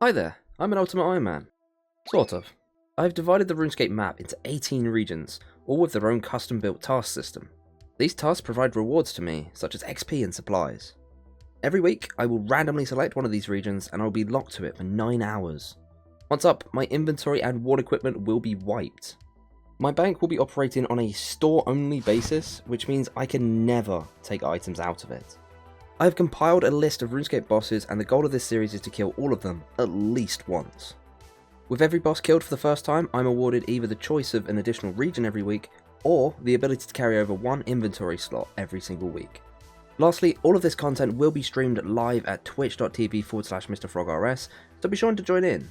Hi there, I'm an Ultimate Iron Man. Sort of. I've divided the Runescape map into 18 regions, all with their own custom-built task system. These tasks provide rewards to me, such as XP and supplies. Every week, I will randomly select one of these regions and I'll be locked to it for 9 hours. Once up, my inventory and ward equipment will be wiped. My bank will be operating on a store-only basis, which means I can never take items out of it. I have compiled a list of RuneScape bosses, and the goal of this series is to kill all of them at least once. With every boss killed for the first time, I'm awarded either the choice of an additional region every week, or the ability to carry over one inventory slot every single week. Lastly, all of this content will be streamed live at twitch.tv/MrFrogRS, so be sure to join in.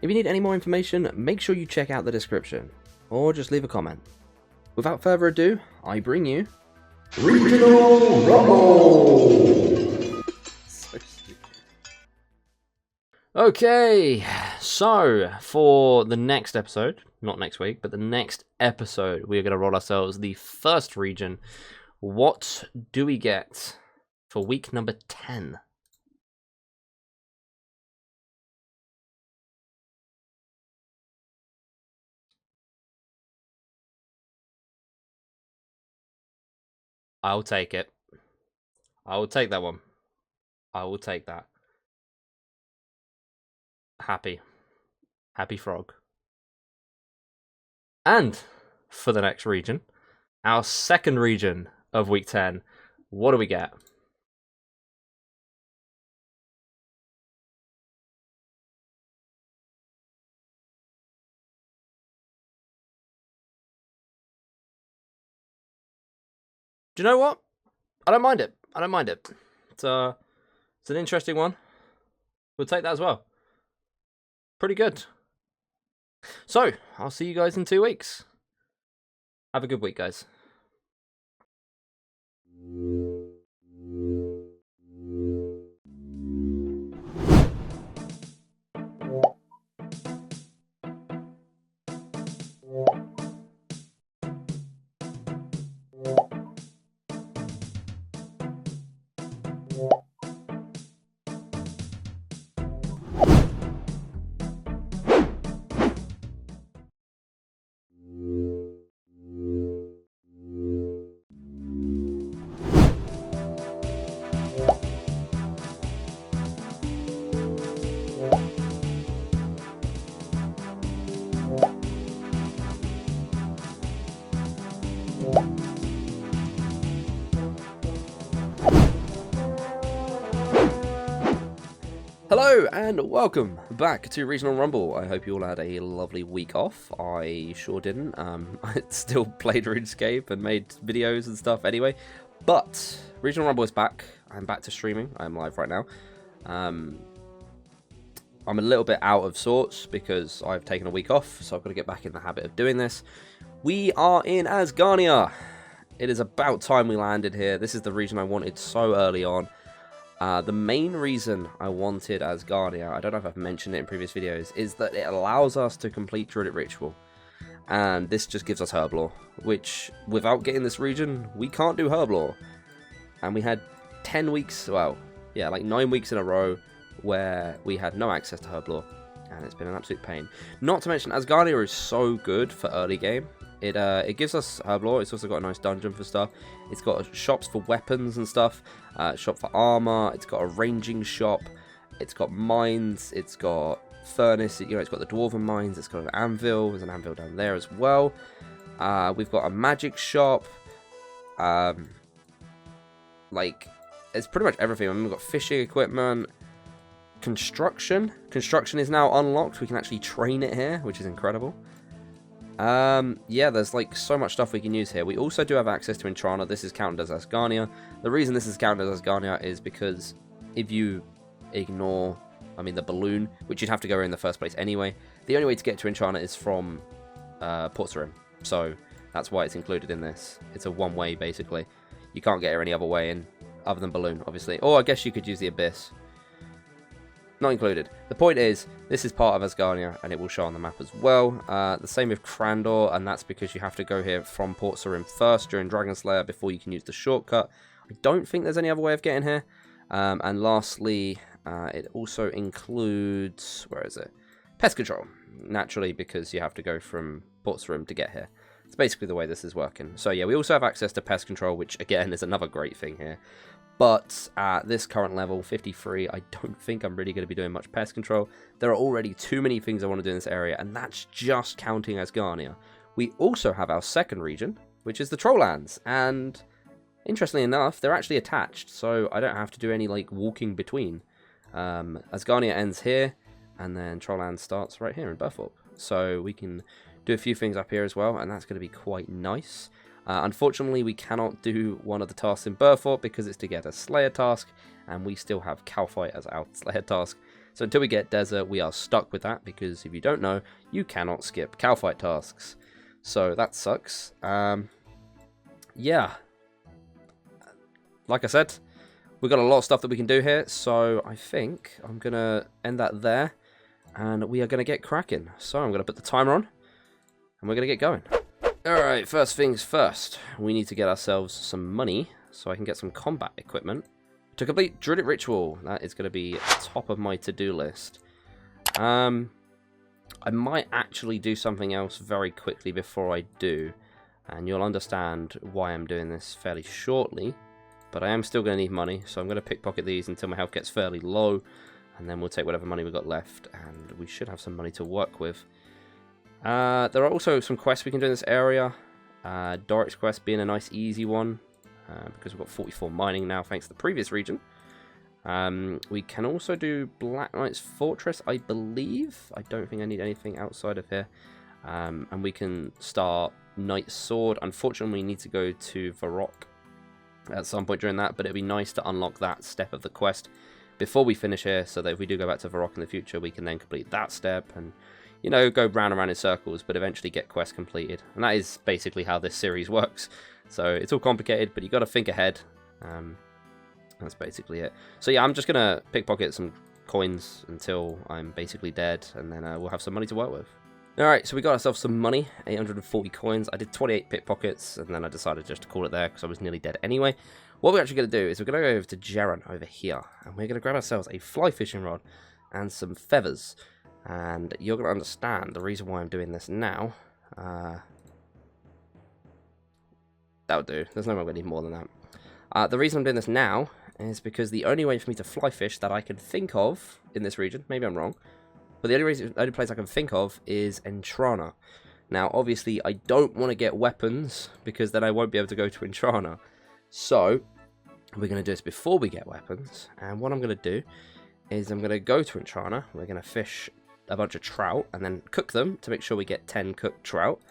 If you need any more information, make sure you check out the description, or just leave a comment. Without further ado, I bring you Regional Rumble! So stupid. Okay, so for the next episode, not next week, but the next episode, we are going to roll ourselves the first region. What do we get for week number 10? I'll take it. I will take that one. I will take that. Happy frog. And for the next region, our second region of week 10, what do we get? Do you know what? I don't mind it. I don't mind it. It's an interesting one. We'll take that as well. Pretty good. So, I'll see you guys in 2 weeks. Have a good week, guys. Hello and welcome back to Regional Rumble. I hope you all had a lovely week off. I sure didn't. I still played RuneScape and made videos and stuff anyway. But Regional Rumble is back. I'm back to streaming. I'm live right now. I'm a little bit out of sorts because I've taken a week off, so I've got to get back in the habit of doing this. We are in Asgarnia. It is about time we landed here. This is the region I wanted so early on. The main reason I wanted Asgardia, I don't know if I've mentioned it in previous videos, is that it allows us to complete Druidic Ritual. And this just gives us Herblore, which, without getting this region, we can't do Herblore. And we had 10 weeks, well, yeah, like 9 weeks in a row where we had no access to Herblore. And it's been an absolute pain. Not to mention, Asgardia is so good for early game. It gives us Herblore. It's also got a nice dungeon for stuff. It's got shops for weapons and stuff. Shop for armor. It's got a ranging shop. It's got mines. It's got furnace. You know, it's got the dwarven mines. It's got an anvil. There's an anvil down there as well. We've got a magic shop. Like, it's pretty much everything. I mean, we've got fishing equipment. Construction. Construction is now unlocked. We can actually train it here, which is incredible. Yeah, there's like so much stuff we can use here. We also do have access to Entrana. This is counted as Asgarnia. The reason this is counted as Asgarnia is because if you ignore, the balloon, which you'd have to go in the first place anyway, the only way to get to Entrana is from Port Sarim. So that's why it's included in this. It's a one-way, basically. You can't get here any other way in, other than balloon, obviously. Or I guess you could use the Abyss. Not included. The point is, this is part of Asgarnia, and it will show on the map as well. The same with Crandor, and that's because you have to go here from Port Sarim first during Dragon Slayer before you can use the shortcut. I don't think there's any other way of getting here. And lastly, It also includes, where is it? Pest control, naturally, because you have to go from Port's Room to get here. It's basically the way this is working. So yeah, we also have access to pest control, which again is another great thing here. But at this current level, 53, I don't think I'm really going to be doing much pest control. There are already too many things I want to do in this area, and that's just counting Asgarnia. We also have our second region, which is the Trolllands, and interestingly enough, they're actually attached, so I don't have to do any like walking between. Asgarnia ends here, and then Trolllands starts right here in Burthorpe. So we can do a few things up here as well, and that's going to be quite nice. Unfortunately, we cannot do one of the tasks in Burthorpe because it's to get a Slayer task, and we still have Calfight as our Slayer task. So until we get Desert, we are stuck with that, because if you don't know, you cannot skip Calfight tasks. So that sucks. Yeah. Like I said, we've got a lot of stuff that we can do here, so I think I'm going to end that there, and we are going to get cracking. So I'm going to put the timer on, and we're going to get going. Alright, first things first, we need to get ourselves some money so I can get some combat equipment to complete Druidic Ritual. That is going to be top of my to-do list. I might actually do something else very quickly before I do, and you'll understand why I'm doing this fairly shortly, but I am still going to need money, so I'm going to pickpocket these until my health gets fairly low, and then we'll take whatever money we've got left, and we should have some money to work with. There are also some quests we can do in this area. Doric's quest being a nice easy one, because we've got 44 mining now thanks to the previous region. We can also do Black Knight's Fortress, I believe. I don't think I need anything outside of here. And we can start Knight's Sword. Unfortunately, we need to go to Varrock at some point during that, but it'd be nice to unlock that step of the quest before we finish here, so that if we do go back to Varrock in the future, we can then complete that step and, you know, go round and round in circles, but eventually get quests completed. And that is basically how this series works. So it's all complicated, but you got to think ahead. That's basically it. So yeah, I'm just going to pickpocket some coins until I'm basically dead, and then we'll have some money to work with. Alright, so we got ourselves some money, 840 coins. I did 28 pickpockets, and then I decided just to call it there because I was nearly dead anyway. What we're actually going to do is we're going to go over to Jaren over here, and we're going to grab ourselves a fly fishing rod and some feathers. And you're going to understand the reason why I'm doing this now. That'll do. There's no way I'm going to need more than that. The reason I'm doing this now is because the only way for me to fly fish that I can think of in this region, maybe I'm wrong, but the only place I can think of is Entrana. Now, obviously, I don't want to get weapons because then I won't be able to go to Entrana. So, we're going to do this before we get weapons. And what I'm going to do is I'm going to go to Entrana. We're going to fish a bunch of trout and then cook them to make sure we get 10 cooked trout.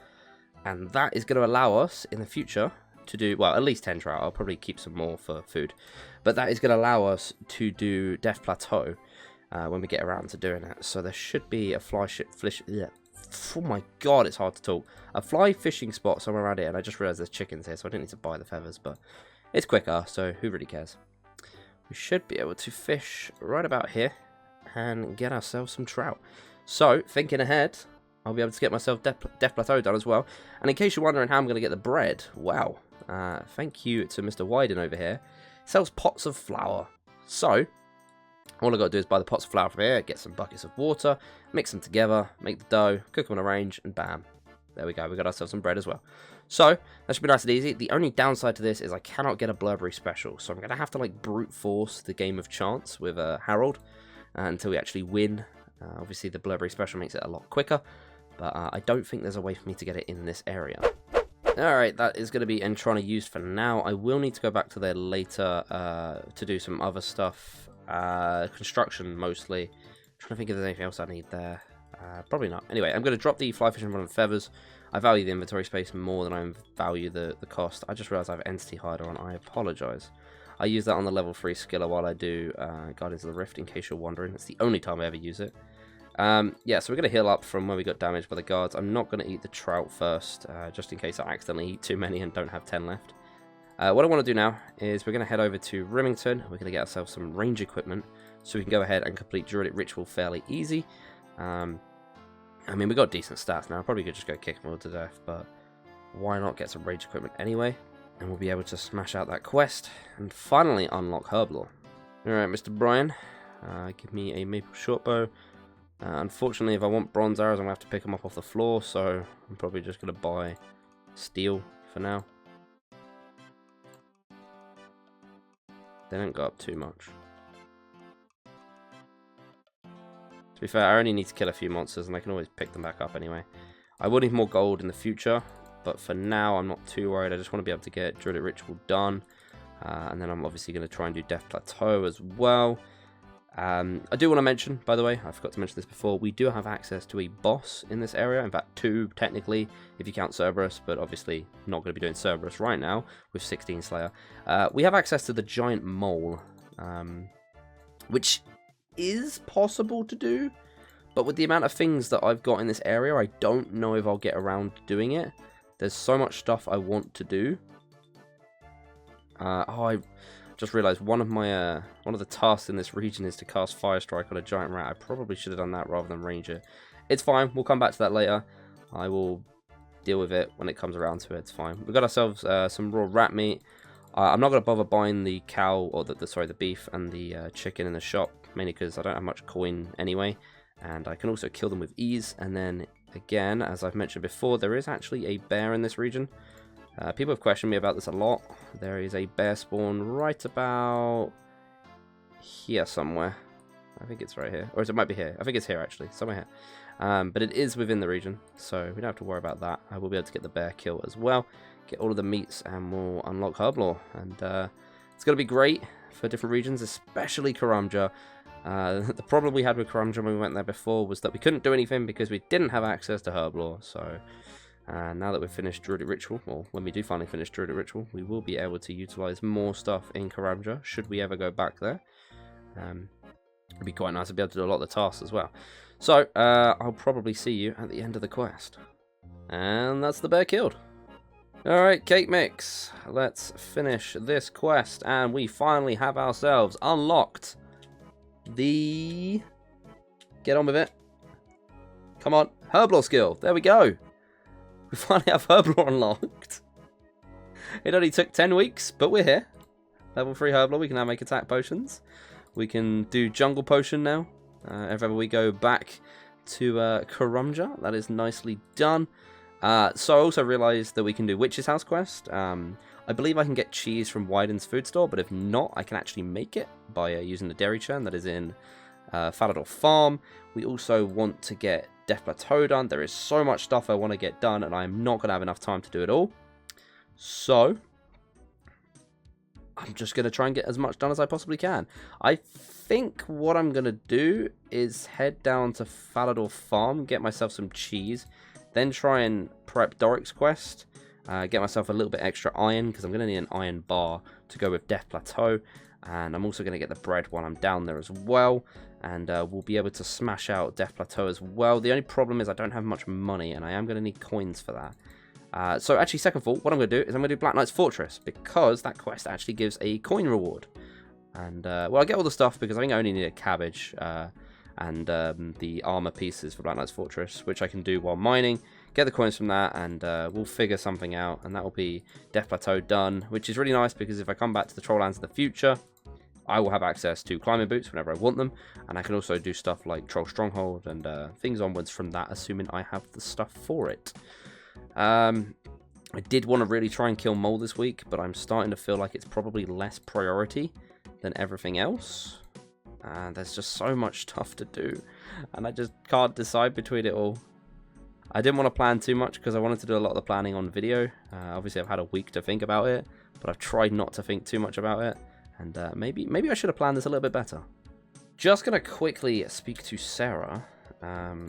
And that is going to allow us in the future to do, well, at least 10 trout. I'll probably keep some more for food. But that is going to allow us to do Death Plateau when we get around to doing it. So there should be a oh my god, it's hard to talk. A fly fishing spot somewhere around here, and I just realised there's chickens here, so I didn't need to buy the feathers, but it's quicker, so who really cares? We should be able to fish right about here and get ourselves some trout. So, thinking ahead, I'll be able to get myself Death Plateau done as well. And in case you're wondering how I'm going to get the bread, wow, thank you to Mr. Wyden over here. He sells pots of flour. So, all I've got to do is buy the pots of flour from here, get some buckets of water, mix them together, make the dough, cook them on a range, and bam. There we go, we got ourselves some bread as well. So, that should be nice and easy. The only downside to this is I cannot get a Blurberry special, so I'm going to have to like brute force the game of chance with Harold until we actually win. Obviously, the Blurberry special makes it a lot quicker, but I don't think there's a way for me to get it in this area. Alright, that is going to be Entrana used for now. I will need to go back to there later to do some other stuff. Construction, mostly. I'm trying to think if there's anything else I need there. Probably not. Anyway, I'm going to drop the fly fishing rod and feathers. I value the inventory space more than I value the cost. I just realised I have Entity Hider on. I apologise. I use that on the level 3 skiller while I do Guardians of the Rift, in case you're wondering. It's the only time I ever use it. Yeah, so we're going to heal up from where we got damaged by the guards. I'm not going to eat the trout first, just in case I accidentally eat too many and don't have 10 left. What I want to do now is we're going to head over to Rimington. We're going to get ourselves some range equipment so we can go ahead and complete Druidic Ritual fairly easy. I mean, we got decent stats now. I probably could just go kick them all to death, but why not get some range equipment anyway? And we'll be able to smash out that quest and finally unlock Herblore. Alright, Mr. Brian, Give me a maple shortbow. Unfortunately, if I want bronze arrows, I'm going to have to pick them up off the floor, so I'm probably just going to buy steel for now. They don't go up too much. To be fair, I only need to kill a few monsters, and I can always pick them back up anyway. I will need more gold in the future, but for now, I'm not too worried. I just want to be able to get Druidic Ritual done, and then I'm obviously going to try and do Death Plateau as well. I do want to mention, by the way, I forgot to mention this before, we do have access to a boss in this area. In fact, 2 technically, if you count Cerberus, but obviously not going to be doing Cerberus right now with 16 Slayer. We have access to the giant mole, which is possible to do, but with the amount of things that I've got in this area, I don't know if I'll get around to doing it. There's so much stuff I want to do. I just realised one of the tasks in this region is to cast Fire Strike on a giant rat. I probably should have done that rather than range it. It's fine. We'll come back to that later. I will deal with it when it comes around to it. It's fine. We've got ourselves some raw rat meat. I'm not going to bother buying the cow, or the beef and the chicken in the shop, mainly because I don't have much coin anyway. And I can also kill them with ease. And then, again, as I've mentioned before, there is actually a bear in this region. People have questioned me about this a lot. There is a bear spawn right about here somewhere. I think it's right here. Or it might be here. I think it's here, actually. Somewhere here. But it is within the region, so we don't have to worry about that. I will be able to get the bear kill as well. Get all of the meats, and we'll unlock Herblore. And it's going to be great for different regions, especially Karamja. The problem we had with Karamja when we went there before was that we couldn't do anything because we didn't have access to Herblore. So now that we've finished Druidic Ritual, or when we do finally finish Druidic Ritual, we will be able to utilize more stuff in Karamja, should we ever go back there. It'd be quite nice to be able to do a lot of the tasks as well. So, I'll probably see you at the end of the quest. And that's the bear killed. Alright, Cake Mix, let's finish this quest, and we finally have ourselves unlocked the... Get on with it. Come on, Herblore skill, there we go. We finally have Herblore unlocked. It only took 10 weeks, but we're here. Level 3 Herblore, we can now make attack potions. We can do Jungle Potion now. If ever we go back to Karamja, that is nicely done. So I also realised that we can do Witch's House quest. I believe I can get cheese from Wyden's food store, but if not, I can actually make it by using the dairy churn that is in Falador Farm. We also want to get Death Plateau done. There is so much stuff I want to get done, and I am not going to have enough time to do it all. So I'm just going to try and get as much done as I possibly can. I think what I'm going to do is head down to Falador Farm, get myself some cheese, then try and prep Doric's quest, get myself a little bit extra iron, because I'm going to need an iron bar to go with Death Plateau, and I'm also going to get the bread while I'm down there as well, and we'll be able to smash out Death Plateau as well. The only problem is I don't have much money, and I am going to need coins for that. So actually, second thought, what I'm going to do is I'm going to do Black Knight's Fortress, because that quest actually gives a coin reward. And, well, I get all the stuff because I think I only need a cabbage and the armor pieces for Black Knight's Fortress, which I can do while mining. Get the coins from that, and we'll figure something out, and that will be Death Plateau done, which is really nice because if I come back to the Trolllands in the future, I will have access to climbing boots whenever I want them, and I can also do stuff like Troll Stronghold and things onwards from that, assuming I have the stuff for it. I did want to really try and kill Mole this week, but I'm starting to feel like it's probably less priority than everything else. There's just so much stuff to do, and I just can't decide between it all. I didn't want to plan too much because I wanted to do a lot of the planning on video. Obviously, I've had a week to think about it, but I've tried not to think too much about it, and maybe I should have planned this a little bit better. Just going to quickly speak to Sarah,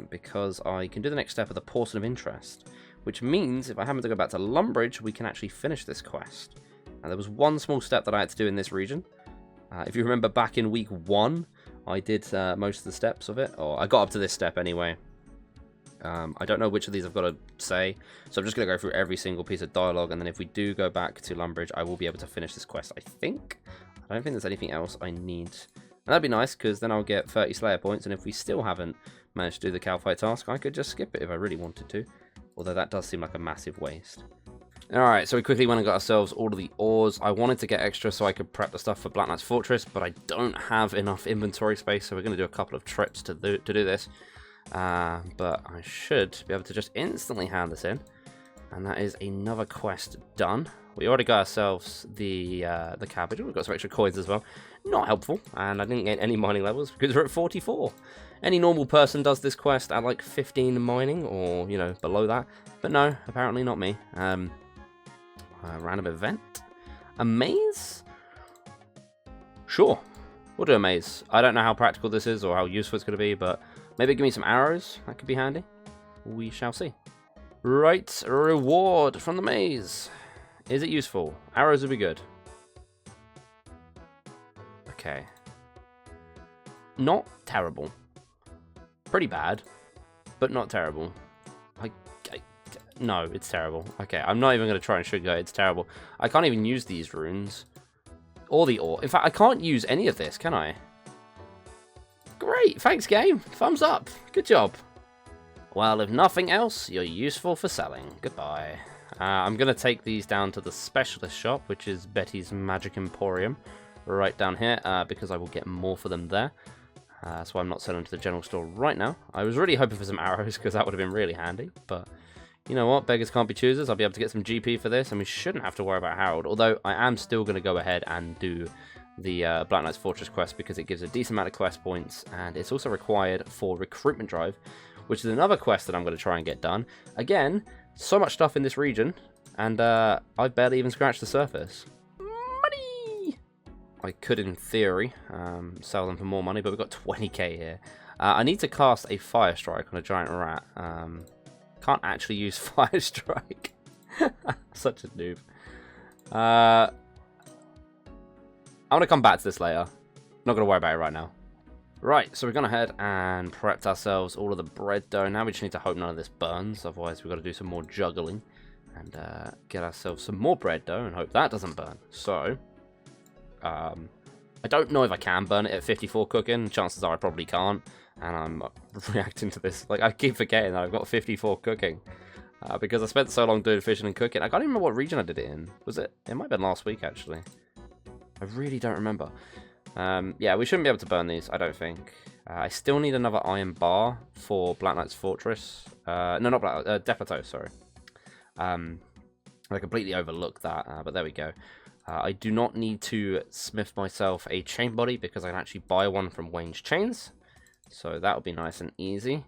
because I can do the next step of the Portion of Interest, which means if I happen to go back to Lumbridge, we can actually finish this quest. Now, there was one small step that I had to do in this region. If you remember back in week 1, I did most of the steps of it, or I got up to this step anyway. I don't know which of these I've got to say, so I'm just going to go through every single piece of dialogue, and then if we do go back to Lumbridge, I will be able to finish this quest, I think. I don't think there's anything else I need. And that'd be nice, because then I'll get 30 Slayer points, and if we still haven't managed to do the cow fight task, I could just skip it if I really wanted to. Although that does seem like a massive waste. Alright, so we quickly went and got ourselves all of the ores. I wanted to get extra so I could prep the stuff for Black Knight's Fortress, but I don't have enough inventory space, so we're going to do a couple of trips to do this. But I should be able to just instantly hand this in, and that is another quest done. We already got ourselves the cabbage. We've got some extra coins as well. Not helpful, and I didn't get any mining levels because we're at 44. Any normal person does this quest at like 15 mining, or, you know, below that. But no, apparently not me. Random event? A maze? Sure, we'll do a maze. I don't know how practical this is or how useful it's going to be, but maybe give me some arrows. That could be handy. We shall see. Right, reward from the maze. Is it useful? Arrows would be good. Okay. Not terrible. Pretty bad, but not terrible. No, it's terrible. Okay, I'm not even going to try and sugarcoat it. It's terrible. I can't even use these runes. Or the ore. In fact, I can't use any of this, can I? Great, thanks game. Thumbs up. Good job. Well, if nothing else, you're useful for selling. Goodbye. I'm going to take these down to the specialist shop, which is Betty's Magic Emporium. Right down here, because I will get more for them there. That's why I'm not selling to the general store right now. I was really hoping for some arrows, because that would have been really handy, but... You know what? Beggars can't be choosers. I'll be able to get some GP for this, and we shouldn't have to worry about Harold. Although, I am still going to go ahead and do the Black Knight's Fortress quest, because it gives a decent amount of quest points, and it's also required for Recruitment Drive, which is another quest that I'm going to try and get done. Again, so much stuff in this region, and I've barely even scratched the surface. Money! I could, in theory, sell them for more money, but we've got 20k here. I need to cast a Fire Strike on a giant rat. Can't actually use Fire Strike. Such a noob. I'm going to come back to this later. Not going to worry about it right now. Right, so we've gone ahead and prepped ourselves all of the bread dough. Now we just need to hope none of this burns. Otherwise, we've got to do some more juggling. And get ourselves some more bread dough and hope that doesn't burn. So, I don't know if I can burn it at 54 cooking. Chances are I probably can't. And I'm reacting to this. Like, I keep forgetting that I've got 54 cooking. Because I spent so long doing fishing and cooking. I can't even remember what region I did it in. Was it? It might have been last week, actually. I really don't remember. Yeah, we shouldn't be able to burn these, I don't think. I still need another iron bar for Black Knight's Fortress. No, not Black... Death Plateau, sorry. I completely overlooked that, but there we go. I do not need to smith myself a chain body because I can actually buy one from Wayne's Chains. So that will be nice and easy.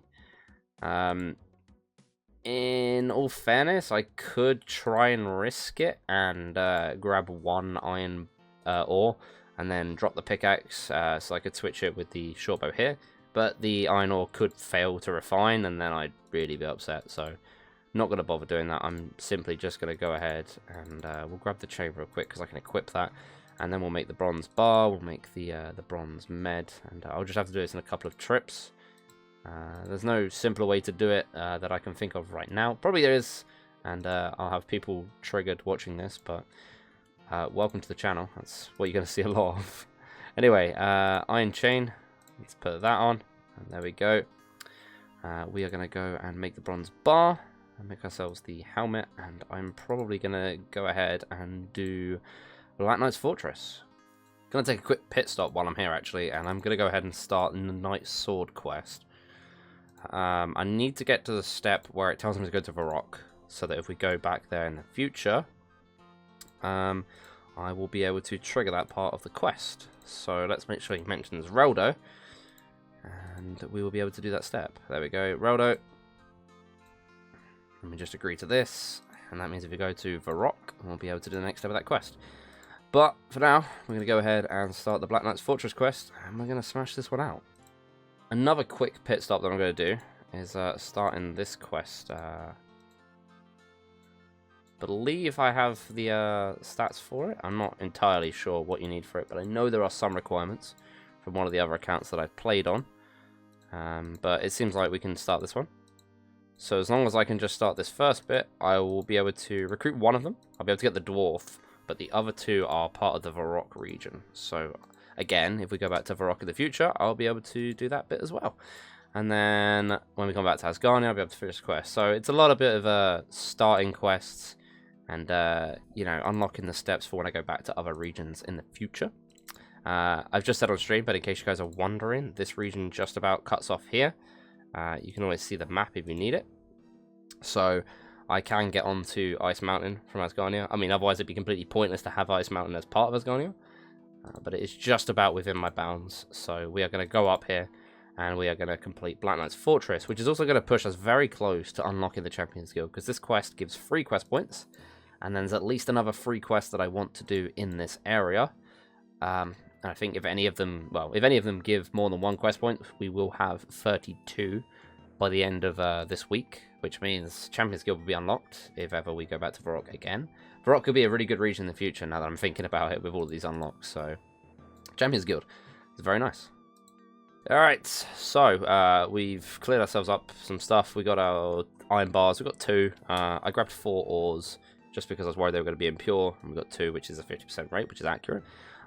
In all fairness, I could try and risk it and grab one iron ore and then drop the pickaxe so I could switch it with the short bow here. But the iron ore could fail to refine and then I'd really be upset. So not going to bother doing that. I'm simply just going to go ahead and we'll grab the chain real quick because I can equip that. And then we'll make the bronze bar, we'll make the bronze med, and I'll just have to do this in a couple of trips. There's no simpler way to do it that I can think of right now. Probably there is, and I'll have people triggered watching this, but welcome to the channel. That's what you're going to see a lot of. Anyway, iron chain, let's put that on, and there we go. We are going to go and make the bronze bar, and make ourselves the helmet, and I'm probably going to go ahead and do... Black Knight's Fortress. Gonna take a quick pit stop while I'm here actually, and I'm gonna go ahead and start the Knight's Sword quest. I need to get to the step where it tells me to go to Varrock, so that if we go back there in the future, I will be able to trigger that part of the quest. So let's make sure he mentions Reldo, and we will be able to do that step. There we go, Reldo. Let me just agree to this, and that means if we go to Varrock, we'll be able to do the next step of that quest. But for now, we're going to go ahead and start the Black Knight's Fortress quest, and we're going to smash this one out. Another quick pit stop that I'm going to do is starting this quest. Believe I have the stats for it. I'm not entirely sure what you need for it, but I know there are some requirements from one of the other accounts that I've played on. But it seems like we can start this one. So as long as I can just start this first bit, I will be able to recruit one of them. I'll be able to get the dwarf. But the other two are part of the Varrock region. So, again, if we go back to Varrock in the future, I'll be able to do that bit as well. And then, when we come back to Asgarnia, I'll be able to finish the quest. So, it's a lot of bit of starting quests. and you know, unlocking the steps for when I go back to other regions in the future. I've just said on stream, but in case you guys are wondering, this region just about cuts off here. You can always see the map if you need it. So I can get onto Ice Mountain from Asgarnia. I mean, otherwise it'd be completely pointless to have Ice Mountain as part of Asgarnia. But it is just about within my bounds. So we are going to go up here, and we are going to complete Black Knight's Fortress, which is also going to push us very close to unlocking the Champions Guild, because this quest gives 3 quest points, and then there's at least another 3 quests that I want to do in this area. I think if any of them, well, if any of them give more than 1 quest point, we will have 32 by the end of this week, which means Champions Guild will be unlocked if ever we go back to Varrock again. Varrock could be a really good region in the future now that I'm thinking about it with all of these unlocks, so Champions Guild is very nice. Alright, so we've cleared ourselves up some stuff. We got our iron bars, we got 2. I grabbed 4 ores just because I was worried they were going to be impure, and we got 2, which is a 50% rate, which is accurate.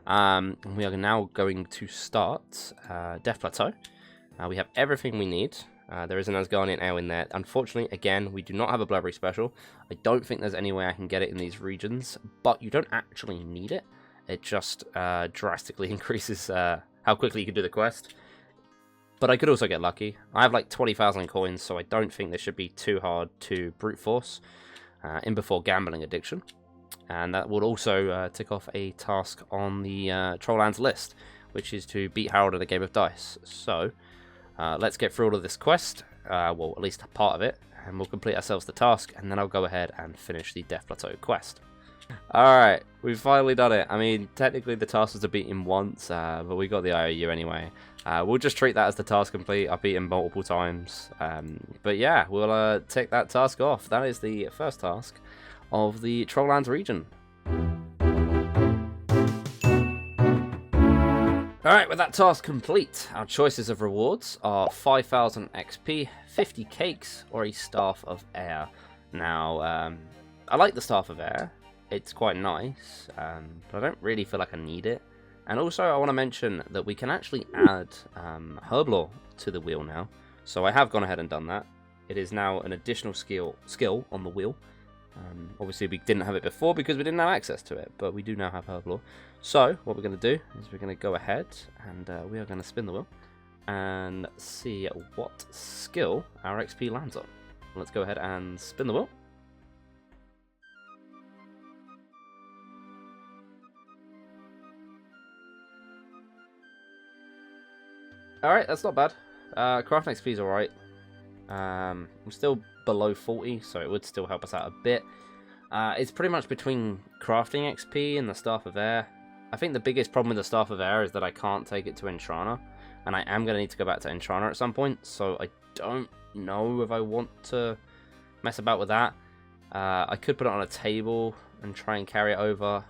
We are now going to start Death Plateau. We have everything we need. There is an Asgardian ale in there. Unfortunately, again, we do not have a Blubbery Special. I don't think there's any way I can get it in these regions, but you don't actually need it. It just drastically increases how quickly you can do the quest. But I could also get lucky. I have like 20,000 coins, so I don't think this should be too hard to brute force in before Gambling Addiction. And that would also tick off a task on the Trolllands list, which is to beat Harold in a game of dice. So let's get through all of this quest, well, at least a part of it, and we'll complete ourselves the task, and then I'll go ahead and finish the Death Plateau quest. Alright, we've finally done it. I mean, technically the task was to beat him once, but we got the IOU anyway. We'll just treat that as the task complete. I beat him multiple times. But yeah, we'll take that task off. That is the first task of the Trolllands region. Alright, with that task complete, our choices of rewards are 5,000 XP, 50 cakes, or a Staff of Air. Now, I like the Staff of Air. It's quite nice, but I don't really feel like I need it. And also, I want to mention that we can actually add Herblore to the wheel now. So I have gone ahead and done that. It is now an additional skill on the wheel. Obviously, we didn't have it before because we didn't have access to it, but we do now have Herblore. So, what we're going to do is we're going to go ahead and we are going to spin the wheel and see what skill our XP lands on. Let's go ahead and spin the wheel. Alright, that's not bad. Crafting XP is alright. I'm still below 40, so it would still help us out a bit. It's pretty much between crafting XP and the Staff of Air. I think the biggest problem with the Staff of Air is that I can't take it to Entrana, and I am going to need to go back to Entrana at some point, so I don't know if I want to mess about with that. I could put it on a table and try and carry it over,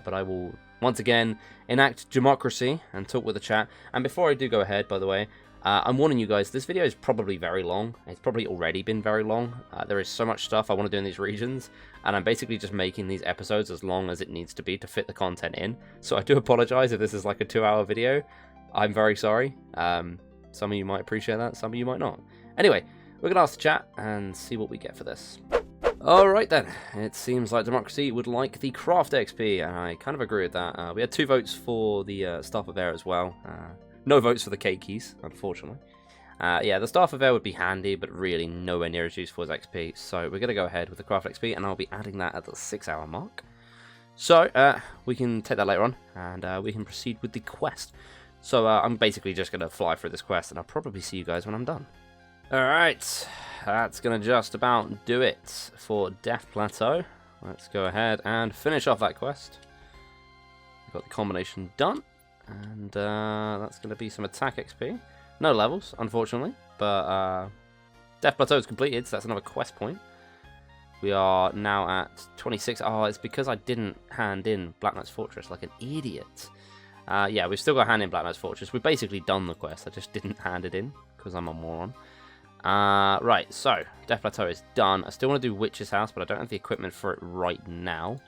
but I will once again enact democracy and talk with the chat. And before I do go ahead, by the way, I'm warning you guys, this video is probably very long. It's probably already been very long. There is so much stuff I want to do in these regions, and I'm basically just making these episodes as long as it needs to be to fit the content in. So I do apologize if this is like a 2-hour video. I'm very sorry. Some of you might appreciate that, some of you might not. Anyway, we're going to ask the chat and see what we get for this. Alright then, it seems like Democracy would like the Craft XP, and I kind of agree with that. We had 2 votes for the Staff of Air as well. No votes for the cake keys, unfortunately. Yeah, the Staff of Air would be handy, but really nowhere near as useful as XP. So we're going to go ahead with the Craft XP, and I'll be adding that at the 6-hour mark. So we can take that later on, and we can proceed with the quest. So I'm basically just going to fly through this quest, and I'll probably see you guys when I'm done. Alright, that's going to just about do it for Death Plateau. Let's go ahead and finish off that quest. We've got the combination done. And that's going to be some attack XP. No levels, unfortunately. But Death Plateau is completed, so that's another quest point. We are now at 26. Oh, it's because I didn't hand in Black Knight's Fortress like an idiot. Yeah, we've still got to hand in Black Knight's Fortress. We've basically done the quest. I just didn't hand it in because I'm a moron. Right, so Death Plateau is done. I still want to do Witch's House, but I don't have the equipment for it right now.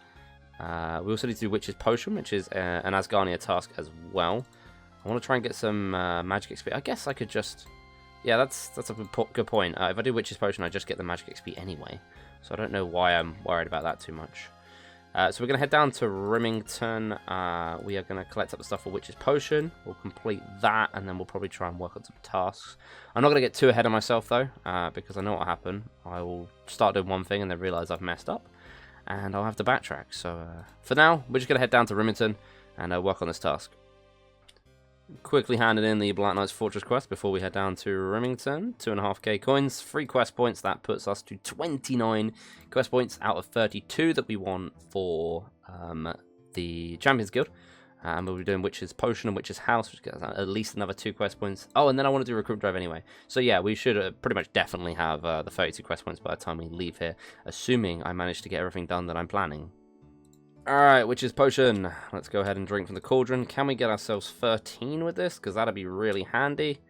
We also need to do Witch's Potion, which is an Asgarnia task as well. I want to try and get some magic XP. I guess I could just... Yeah, that's a good point. If I do Witch's Potion, I just get the magic XP anyway. So I don't know why I'm worried about that too much. So we're going to head down to Remington. We are going to collect up the stuff for Witch's Potion. We'll complete that, and then we'll probably try and work on some tasks. I'm not going to get too ahead of myself, though, because I know what will happen. I will start doing one thing and then realise I've messed up, and I'll have to backtrack. So for now, we're just going to head down to Remington and work on this task. Quickly handed in the Black Knight's Fortress quest before we head down to Remington. 2.5k coins, 3 quest points. That puts us to 29 quest points out of 32 that we want for the Champions Guild. And we'll be doing Witch's Potion and Witch's House, which gets at least another 2 quest points. Oh, and then I want to do Recruit Drive anyway. So yeah, we should pretty much definitely have the 32 quest points by the time we leave here, assuming I manage to get everything done that I'm planning. Alright, Witch's Potion. Let's go ahead and drink from the cauldron. Can we get ourselves 13 with this? Because that'd be really handy.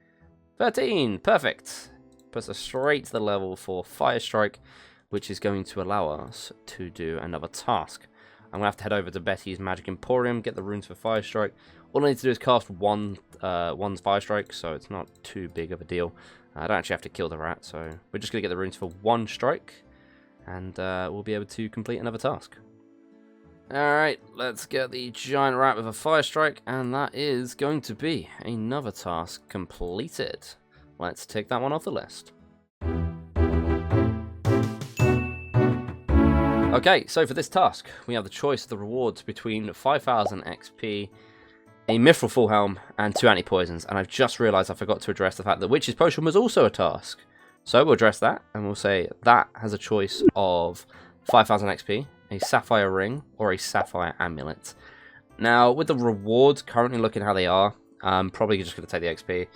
13! Perfect! Puts us straight to the level for Fire Strike, which is going to allow us to do another task. I'm going to have to head over to Betty's Magic Emporium, get the runes for Fire Strike. All I need to do is cast one's Fire Strike, so it's not too big of a deal. I don't actually have to kill the rat, so we're just going to get the runes for 1 strike, and we'll be able to complete another task. Alright, let's get the giant rat with a Fire Strike, and that is going to be another task completed. Let's take that one off the list. Okay, so for this task, we have the choice of the rewards between 5,000 XP, a Mithril Full Helm, and 2 anti-poisons, and I've just realised I forgot to address the fact that Witch's Potion was also a task. So we'll address that, and we'll say that has a choice of 5,000 XP, a Sapphire Ring, or a Sapphire Amulet. Now, with the rewards currently looking how they are, I'm probably just going to take the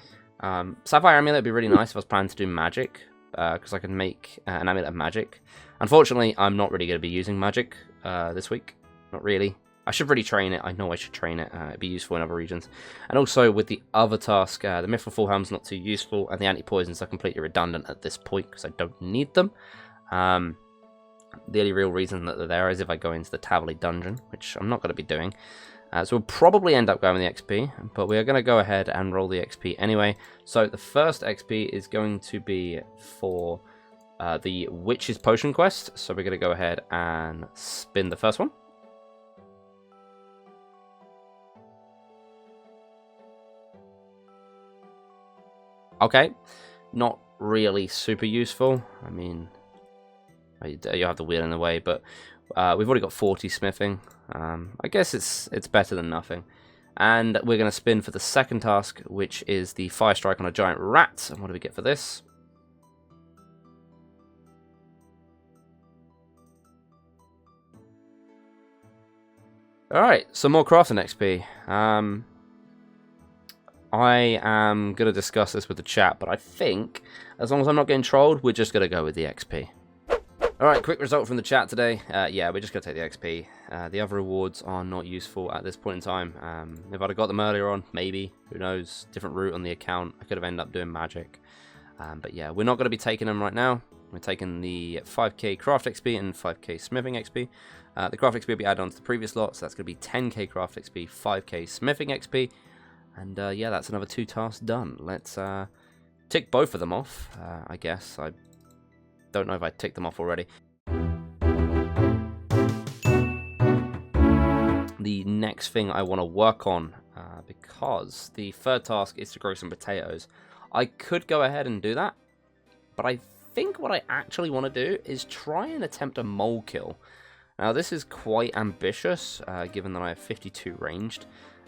XP. Sapphire Amulet would be really nice if I was planning to do magic, because I can make an amulet of magic. Unfortunately, I'm not really going to be using magic this week. Not really. I should really train it. I know I should train it. It'd be useful in other regions. And also, with the other task, the Mithril Full Helm's not too useful, and the anti-poisons are completely redundant at this point, because I don't need them. The only real reason that they're there is if I go into the Tavily dungeon, which I'm not going to be doing. So we'll probably end up going with the XP, but we are going to go ahead and roll the XP anyway. So the first XP is going to be for the Witch's Potion quest. So we're going to go ahead and spin the first one. Okay, not really super useful. I mean, you have the wheel in the way, but we've already got 40 smithing. I guess it's better than nothing. And we're going to spin for the second task, which is the Fire Strike on a giant rat. And what do we get for this? Alright, some more crafting XP. I am going to discuss this with the chat, but I think, as long as I'm not getting trolled, we're just going to go with the XP. Alright, quick result from the chat today. Yeah, we're just going to take the XP. The other rewards are not useful at this point in time. If I'd have got them earlier on, maybe. Who knows? Different route on the account. I could have ended up doing magic. But yeah, we're not going to be taking them right now. We're taking the 5k craft XP and 5k smithing XP. The craft XP will be added on to the previous lot, so that's going to be 10k craft XP, 5k smithing XP. And yeah, that's another 2 tasks done. Let's tick both of them off, I guess. I don't know if I ticked them off already. The next thing I want to work on, because the third task is to grow some potatoes. I could go ahead and do that, but I think what I actually want to do is try and attempt a mole kill. Now this is quite ambitious, given that I have 52 ranged.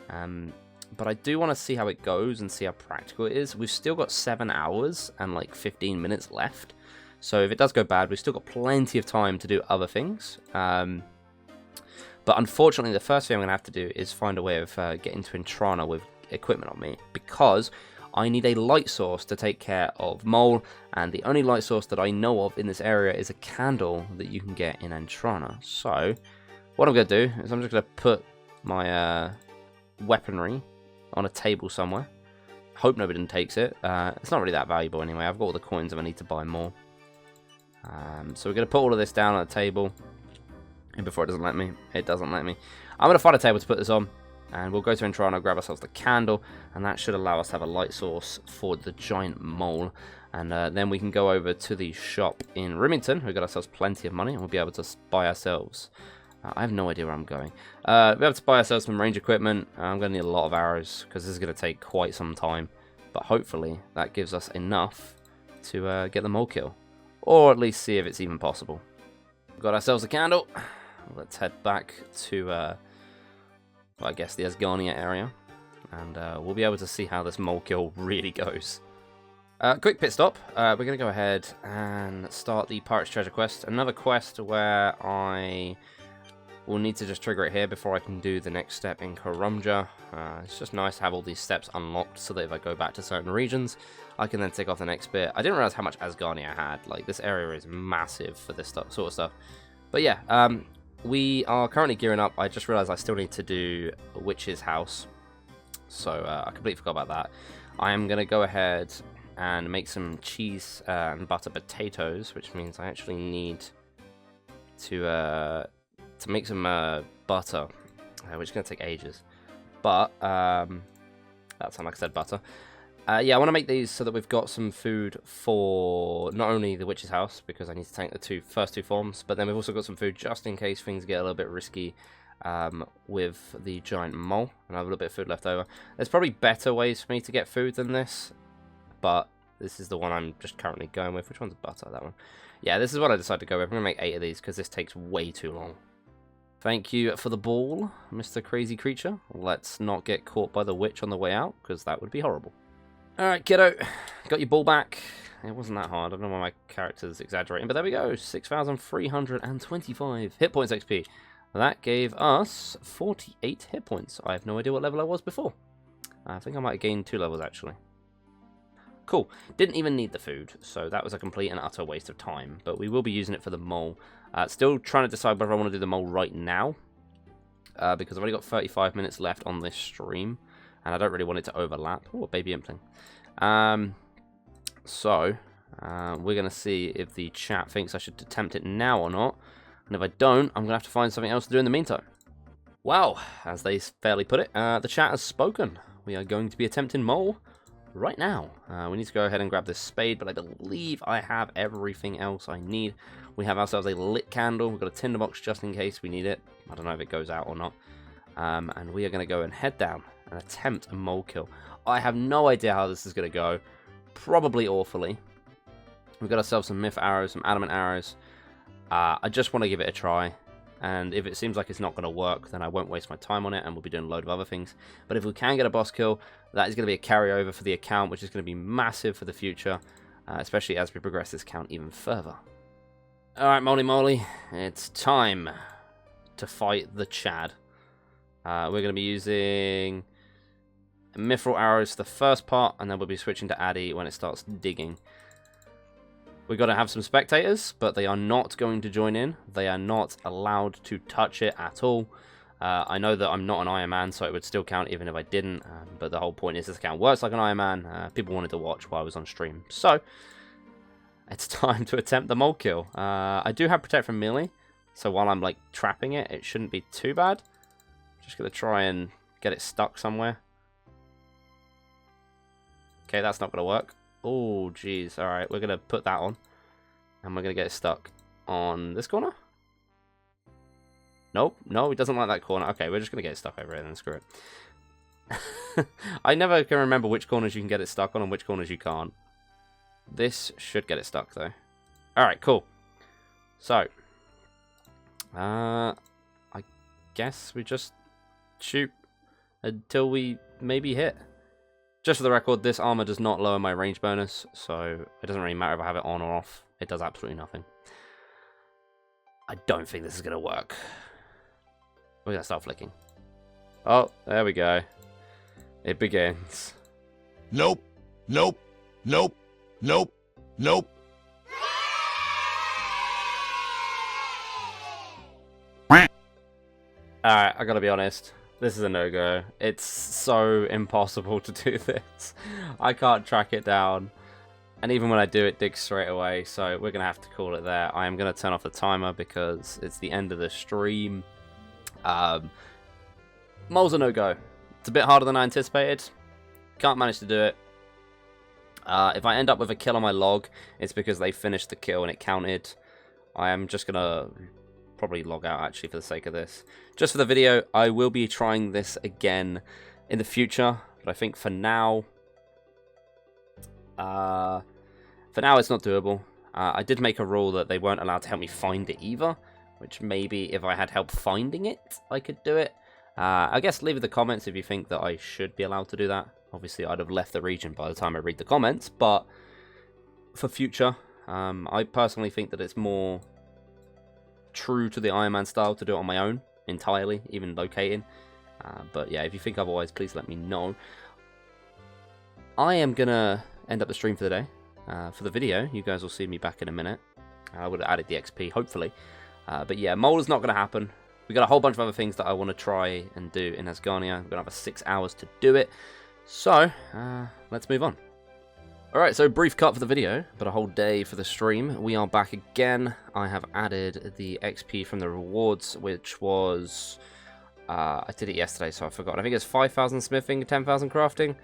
But I do want to see how it goes and see how practical it is. We've still got 7 hours and like 15 minutes left. So if it does go bad, we've still got plenty of time to do other things. But unfortunately, the first thing I'm going to have to do is find a way of getting to Entrana with equipment on me. Because I need a light source to take care of Mole. And the only light source that I know of in this area is a candle that you can get in Entrana. So what I'm going to do is I'm just going to put my weaponry on a table somewhere. Hope nobody takes it. It's not really that valuable anyway. I've got all the coins if I need to buy more. So we're going to put all of this down on the table. And before it doesn't let me. I'm going to find a table to put this on. And we'll go to Intrano, grab ourselves the candle, and that should allow us to have a light source for the giant mole. And then we can go over to the shop in Rimington. We've got ourselves plenty of money, and we'll be able to buy ourselves... I have no idea where I'm going. We'll be able to buy ourselves some range equipment. I'm going to need a lot of arrows, because this is going to take quite some time. But hopefully, that gives us enough to get the mole kill. Or at least see if it's even possible. We've got ourselves a candle. Let's head back to, well, I guess, the Asgarnia area. And we'll be able to see how this mole kill really goes. Quick pit stop. We're going to go ahead and start the Pirate's Treasure quest. Another quest where I will need to just trigger it here before I can do the next step in Karumja. It's just nice to have all these steps unlocked so that if I go back to certain regions, I can then tick off the next bit. I didn't realize how much Asgarnia I had. Like, this area is massive for this sort of stuff. But yeah, we are currently gearing up. I just realized I still need to do Witch's House. So I completely forgot about that. I am going to go ahead and make some cheese and butter potatoes, which means I actually need to make some butter, which is going to take ages. But that sounds like I said butter. Yeah, I want to make these so that we've got some food for not only the witch's house, because I need to tank the first two forms, but then we've also got some food just in case things get a little bit risky with the giant mole, and I have a little bit of food left over. There's probably better ways for me to get food than this, but this is the one I'm just currently going with. Which one's butter? That one. Yeah, this is what I decided to go with. I'm going to make 8 of these because this takes way too long. Thank you for the ball, Mr. Crazy Creature. Let's not get caught by the witch on the way out, because that would be horrible. Alright, kiddo. Got your ball back. It wasn't that hard. I don't know why my character's exaggerating, but there we go. 6,325 hit points XP. That gave us 48 hit points. I have no idea what level I was before. I think I might have gained 2 levels, actually. Cool. Didn't even need the food, so that was a complete and utter waste of time. But we will be using it for the mole. Still trying to decide whether I want to do the mole right now, because I've only got 35 minutes left on this stream, and I don't really want it to overlap. Oh, a baby impling. So, we're going to see if the chat thinks I should attempt it now or not. And if I don't, I'm going to have to find something else to do in the meantime. Well, as they fairly put it, the chat has spoken. We are going to be attempting mole right now. We need to go ahead and grab this spade, but I believe I have everything else I need. We have ourselves a lit candle. We've got a tinderbox just in case we need it. I don't know if it goes out or not. And we are going to go and head down and attempt a mole kill. I have no idea how this is going to go. Probably awfully. We've got ourselves some myth arrows, some adamant arrows. I just want to give it a try. And if it seems like it's not going to work, then I won't waste my time on it, and we'll be doing a load of other things. But if we can get a boss kill, that is going to be a carryover for the account, which is going to be massive for the future, especially as we progress this count even further. Alright, moly moly, it's time to fight the Chad. We're going to be using mithril arrows for the first part, and then we'll be switching to Addy when it starts digging. We've got to have some spectators, but they are not going to join in. They are not allowed to touch it at all. I know that I'm not an Iron Man, so it would still count even if I didn't. But the whole point is this account works like an Iron Man. People wanted to watch while I was on stream. So, it's time to attempt the mole kill. I do have Protect from Melee, so while I'm like trapping it, it shouldn't be too bad. Just going to try and get it stuck somewhere. Okay, that's not going to work. Oh, jeez. Alright, we're going to put that on. And we're going to get it stuck on this corner? Nope. No, it doesn't like that corner. Okay, we're just going to get it stuck over here then. Screw it. I never can remember which corners you can get it stuck on and which corners you can't. This should get it stuck, though. Alright, cool. So. I guess we just shoot until we maybe hit. Just for the record, this armor does not lower my range bonus, so it doesn't really matter if I have it on or off. It does absolutely nothing. I don't think this is going to work. We're going to start flicking. Oh, there we go. It begins. Nope. Nope. Nope. Nope. Nope. Alright, I gotta be honest. This is a no-go. It's so impossible to do this. I can't track it down. And even when I do, it digs straight away. So we're going to have to call it there. I am going to turn off the timer because it's the end of the stream. Yeah, Mole's a no-go. It's a bit harder than I anticipated. Can't manage to do it. If I end up with a kill on my log, it's because they finished the kill and it counted. I am just going to probably log out, actually, for the sake of this. Just for the video, I will be trying this again in the future. But I think for now... it's not doable. I did make a rule that they weren't allowed to help me find it either. Which maybe if I had help finding it, I could do it. I guess leave in the comments if you think that I should be allowed to do that. Obviously, I'd have left the region by the time I read the comments, but for future, I personally think that it's more true to the Iron Man style to do it on my own, entirely, even locating. But yeah, if you think otherwise, please let me know. I am going to end up the stream for the day. For the video, you guys will see me back in a minute. I would have added the XP, hopefully. But yeah, Mole is not going to happen. We've got a whole bunch of other things that I want to try and do in Asgarnia. We're going to have 6 hours to do it. So, let's move on. Alright, so brief cut for the video, but a whole day for the stream. We are back again. I have added the XP from the rewards, which was... I did it yesterday, so I forgot. I think it's 5,000 smithing, 10,000 crafting.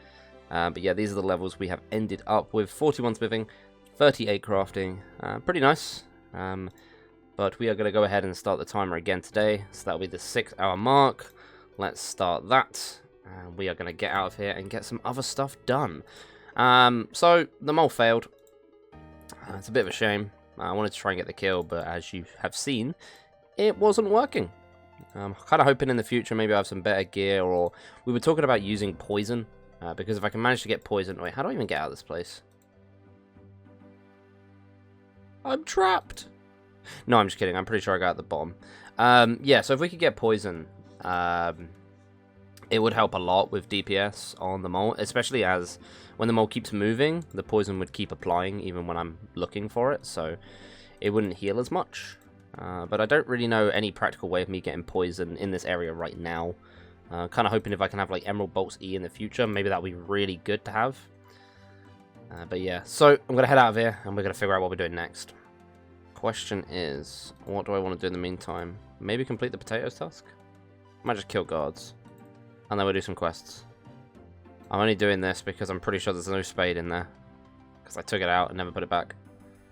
But yeah, these are the levels we have ended up with. 41 smithing, 38 crafting. Pretty nice. But we are going to go ahead and start the timer again today. So that'll be the 6-hour mark. Let's start that. We are going to get out of here and get some other stuff done. So, the mole failed. It's a bit of a shame. I wanted to try and get the kill, but as you have seen, it wasn't working. I'm kind of hoping in the future maybe I have some better gear, or... We were talking about using poison, because if I can manage to get poison... Wait, how do I even get out of this place? I'm trapped! No, I'm just kidding. I'm pretty sure I got at the bottom. Yeah, so if we could get poison... it would help a lot with DPS on the mole, especially as when the mole keeps moving, the poison would keep applying even when I'm looking for it, so it wouldn't heal as much. But I don't really know any practical way of me getting poison in this area right now. Kind of hoping if I can have like Emerald Bolts E in the future, maybe that would be really good to have. But yeah, so I'm going to head out of here and we're going to figure out what we're doing next. Question is, what do I want to do in the meantime? Maybe complete the potatoes task? I might just kill guards. And then we'll do some quests. I'm only doing this because I'm pretty sure there's no spade in there. Because I took it out and never put it back.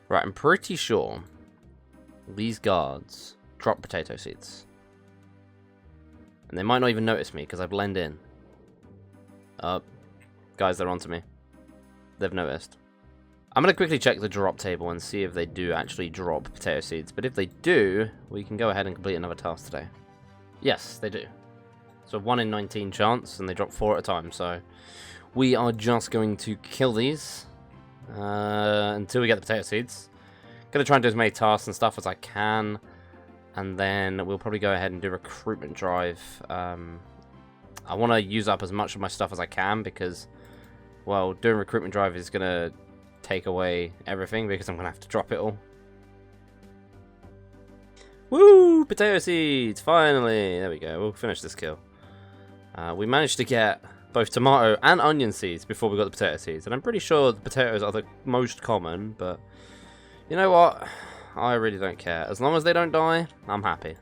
Right, I'm pretty sure these guards drop potato seeds. And they might not even notice me because I blend in. Guys, they're onto me. They've noticed. I'm going to quickly check the drop table and see if they do actually drop potato seeds. But if they do, we can go ahead and complete another task today. Yes, they do. So 1 in 19 chance, and they drop 4 at a time, so we are just going to kill these until we get the potato seeds. Gonna try and do as many tasks and stuff as I can, and then we'll probably go ahead and do recruitment drive. I want to use up as much of my stuff as I can, because, well, doing recruitment drive is gonna take away everything, because I'm gonna have to drop it all. Woo! Potato seeds! Finally! There we go, we'll finish this kill. We managed to get both tomato and onion seeds before we got the potato seeds. And I'm pretty sure the potatoes are the most common, but you know what? I really don't care. As long as they don't die, I'm happy.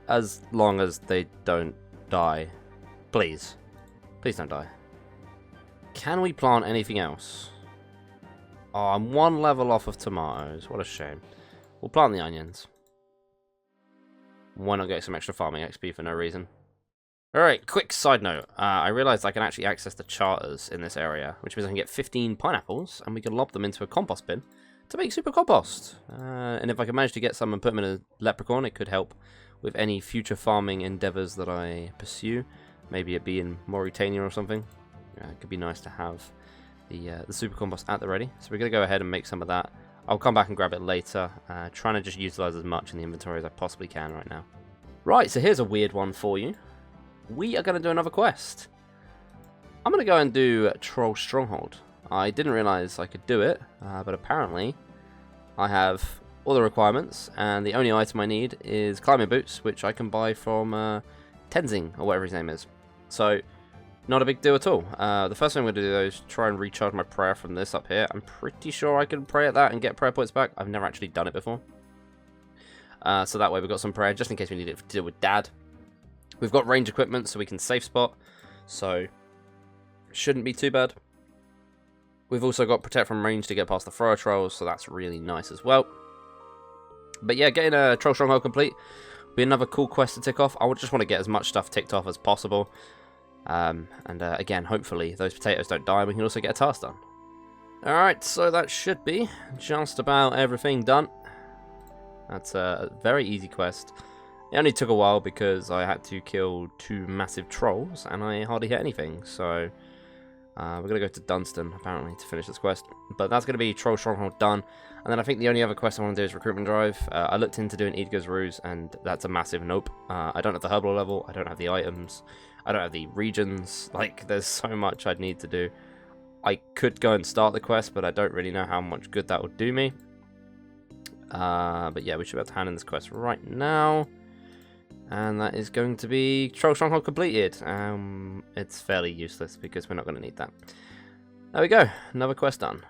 As long as they don't die. Please. Please don't die. Can we plant anything else? Oh, I'm 1 level off of tomatoes. What a shame. We'll plant the onions. Why not get some extra farming XP for no reason? Alright, quick side note. I realised I can actually access the charters in this area, which means I can get 15 pineapples, and we can lob them into a compost bin to make super compost. And if I can manage to get some and put them in a leprechaun, it could help with any future farming endeavours that I pursue. Maybe it be in Mauritania or something. It could be nice to have the super compost at the ready. So we're going to go ahead and make some of that. I'll come back and grab it later, trying to just utilise as much in the inventory as I possibly can right now. Right, so here's a weird one for you. We are going to do another quest. I'm going to go and do Troll Stronghold. I didn't realise I could do it, but apparently I have all the requirements, and the only item I need is climbing boots, which I can buy from Tenzing, or whatever his name is. So, not a big deal at all. The first thing I'm going to do, though, is try and recharge my prayer from this up here. I'm pretty sure I can pray at that and get prayer points back. I've never actually done it before. So that way we've got some prayer, just in case we need it to deal with Dad. We've got range equipment, so we can safe spot, so shouldn't be too bad. We've also got protect from range to get past the thrower trolls, so that's really nice as well. But yeah, getting a troll stronghold complete will be another cool quest to tick off. I would just want to get as much stuff ticked off as possible. Again, hopefully those potatoes don't die. We can also get a task done. Alright, so that should be just about everything done. That's a very easy quest. It only took a while because I had to kill 2 massive trolls and I hardly hit anything. So we're going to go to Dunstan apparently to finish this quest. But that's going to be Troll Stronghold done. And then I think the only other quest I want to do is Recruitment Drive. I looked into doing Edgar's Ruse and that's a massive nope. I don't have the Herbal level, I don't have the items, I don't have the regions. Like, there's so much I'd need to do. I could go and start the quest, but I don't really know how much good that would do me. But yeah, we should be able to hand in this quest right now. And that is going to be Troll Stronghold completed. It's fairly useless because we're not going to need that. There we go, another quest done.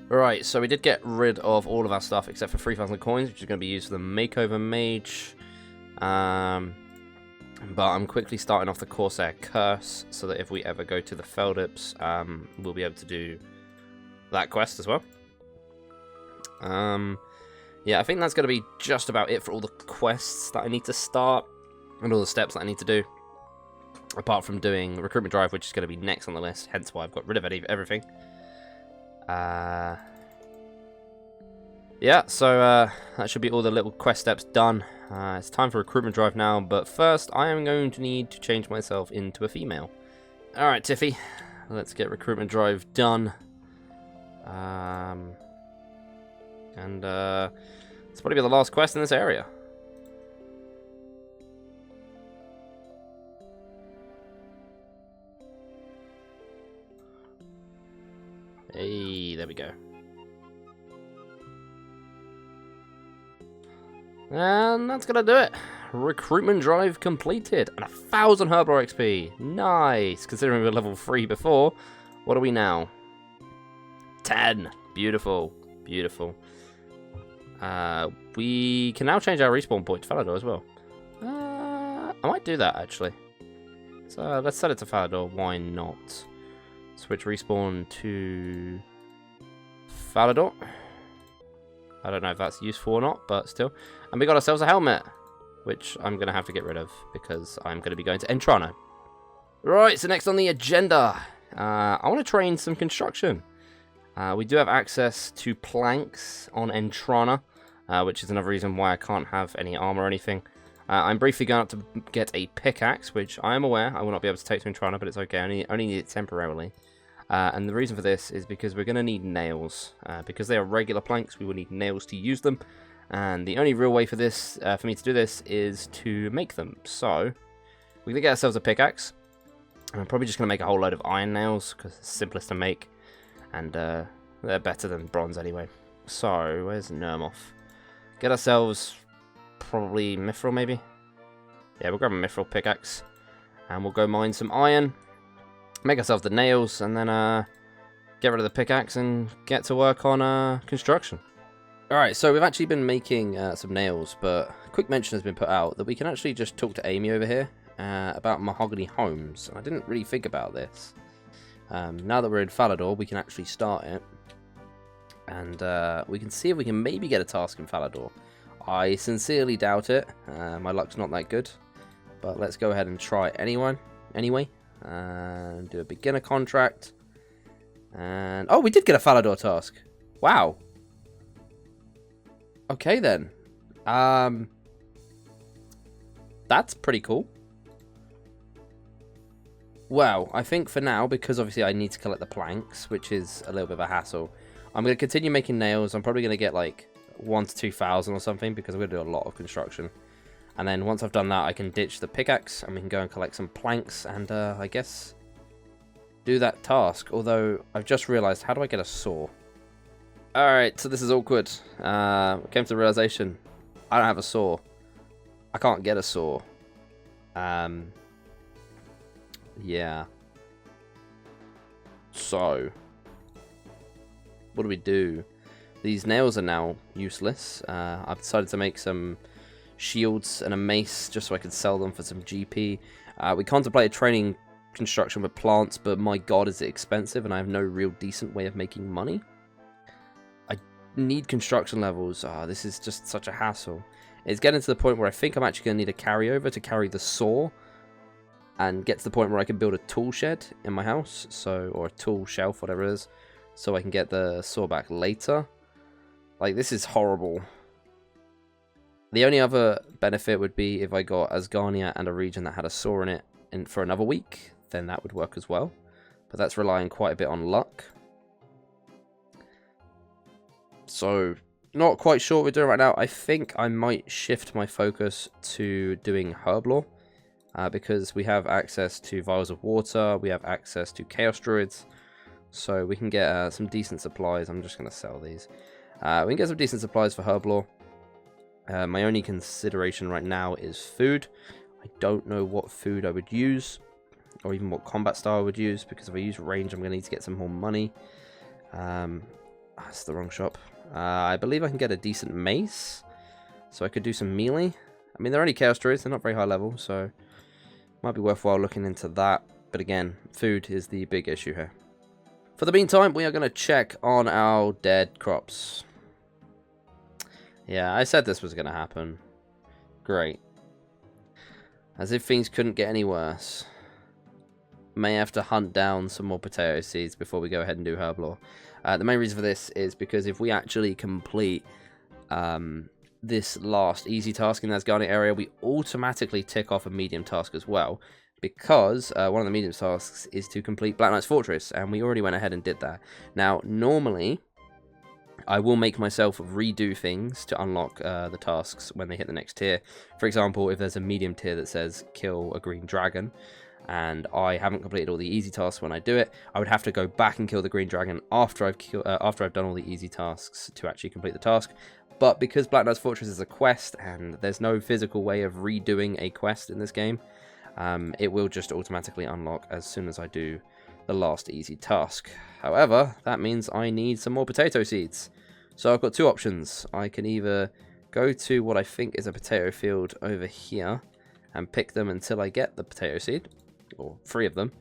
Right, so we did get rid of all of our stuff except for 3,000 coins, which is going to be used for the Makeover Mage. But I'm quickly starting off the Corsair Curse, so that if we ever go to the Feldips, we'll be able to do that quest as well. Yeah, I think that's going to be just about it for all the quests that I need to start, and all the steps that I need to do. Apart from doing Recruitment Drive, which is going to be next on the list, hence why I've got rid of everything. Yeah, so that should be all the little quest steps done. It's time for Recruitment Drive now, but first I am going to need to change myself into a female. Alright, Tiffy, let's get Recruitment Drive done. It's probably be the last quest in this area. Hey, there we go. And that's gonna do it. Recruitment Drive completed. And 1,000 Herbal XP. Nice. Considering we were level 3 before. What are we now? 10. Beautiful. Beautiful. We can now change our respawn point to Falador as well. I might do that actually. So let's set it to Falador. Why not? Switch respawn to Falador. I don't know if that's useful or not, but still. And we got ourselves a helmet, which I'm going to have to get rid of because I'm going to be going to Entrana. Right, so next on the agenda, I want to train some construction. We do have access to planks on Entrana, which is another reason why I can't have any armor or anything. I'm briefly going up to get a pickaxe, which I am aware I will not be able to take to Entrana, but it's okay. I only need it temporarily. And the reason for this is because we're going to need nails. Because they are regular planks, we will need nails to use them. And the only real way for this, for me to do this, is to make them. So, we're going to get ourselves a pickaxe. And I'm probably just going to make a whole load of iron nails, because it's simplest to make. And they're better than bronze anyway. So, where's Nermoth? Get ourselves probably Mithril, maybe? Yeah, we'll grab a Mithril pickaxe. And we'll go mine some iron. Make ourselves the nails, and then get rid of the pickaxe and get to work on construction. Alright, so we've actually been making some nails, but a quick mention has been put out that we can actually just talk to Amy over here about mahogany homes. I didn't really think about this. Now that we're in Falador, we can actually start it. And we can see if we can maybe get a task in Falador. I sincerely doubt it. My luck's not that good. But let's go ahead and try it anyway. And do a beginner contract. And oh, we did get a Falador task. Wow. Okay then. That's pretty cool. Well, I think for now, because obviously I need to collect the planks, which is a little bit of a hassle, I'm going to continue making nails. I'm probably going to get like 1,000 to 2,000 or something, because I'm going to do a lot of construction. And then once I've done that, I can ditch the pickaxe, and we can go and collect some planks, and I guess do that task. Although, I've just realised, how do I get a saw? Alright, so this is awkward. Came to the realisation, I don't have a saw. I can't get a saw. Yeah. So, what do? These nails are now useless. I've decided to make some shields and a mace just so I could sell them for some GP. We contemplated training construction with plants, but my god, is it expensive, and I have no real decent way of making money. I need construction levels. This is just such a hassle. It's getting to the point where I think I'm actually going to need a carryover to carry the saw, and get to the point where I can build a tool shed in my house, or a tool shelf, whatever it is, so I can get the saw back later. Like, this is horrible. The only other benefit would be if I got Asgarnia and a region that had a saw in it for another week, then that would work as well. But that's relying quite a bit on luck. So, not quite sure what we're doing right now. I think I might shift my focus to doing herb lore. Because we have access to vials of water, we have access to chaos druids. So we can get some decent supplies. I'm just going to sell these. We can get some decent supplies for herb lore. My only consideration right now is food. I don't know what food I would use, or even what combat style I would use, because if I use range, I'm going to need to get some more money. That's the wrong shop. I believe I can get a decent mace, so I could do some melee. I mean, they're only chaos druids, they're not very high level, so might be worthwhile looking into that. But again, food is the big issue here. For the meantime, we are going to check on our dead crops. Yeah, I said this was going to happen. Great. As if things couldn't get any worse. May have to hunt down some more potato seeds before we go ahead and do herb lore. The main reason for this is because if we actually complete this last easy task in the Asgardia area, we automatically tick off a medium task as well. Because one of the medium tasks is to complete Black Knight's Fortress, and we already went ahead and did that. Now, normally, I will make myself redo things to unlock the tasks when they hit the next tier. For example, if there's a medium tier that says kill a green dragon, and I haven't completed all the easy tasks when I do it, I would have to go back and kill the green dragon after I've done all the easy tasks to actually complete the task. But because Black Knight's Fortress is a quest, and there's no physical way of redoing a quest in this game, it will just automatically unlock as soon as I do the last easy task. However, that means I need some more potato seeds. So I've got two options. I can either go to what I think is a potato field over here and pick them until I get the potato seed, or 3 of them,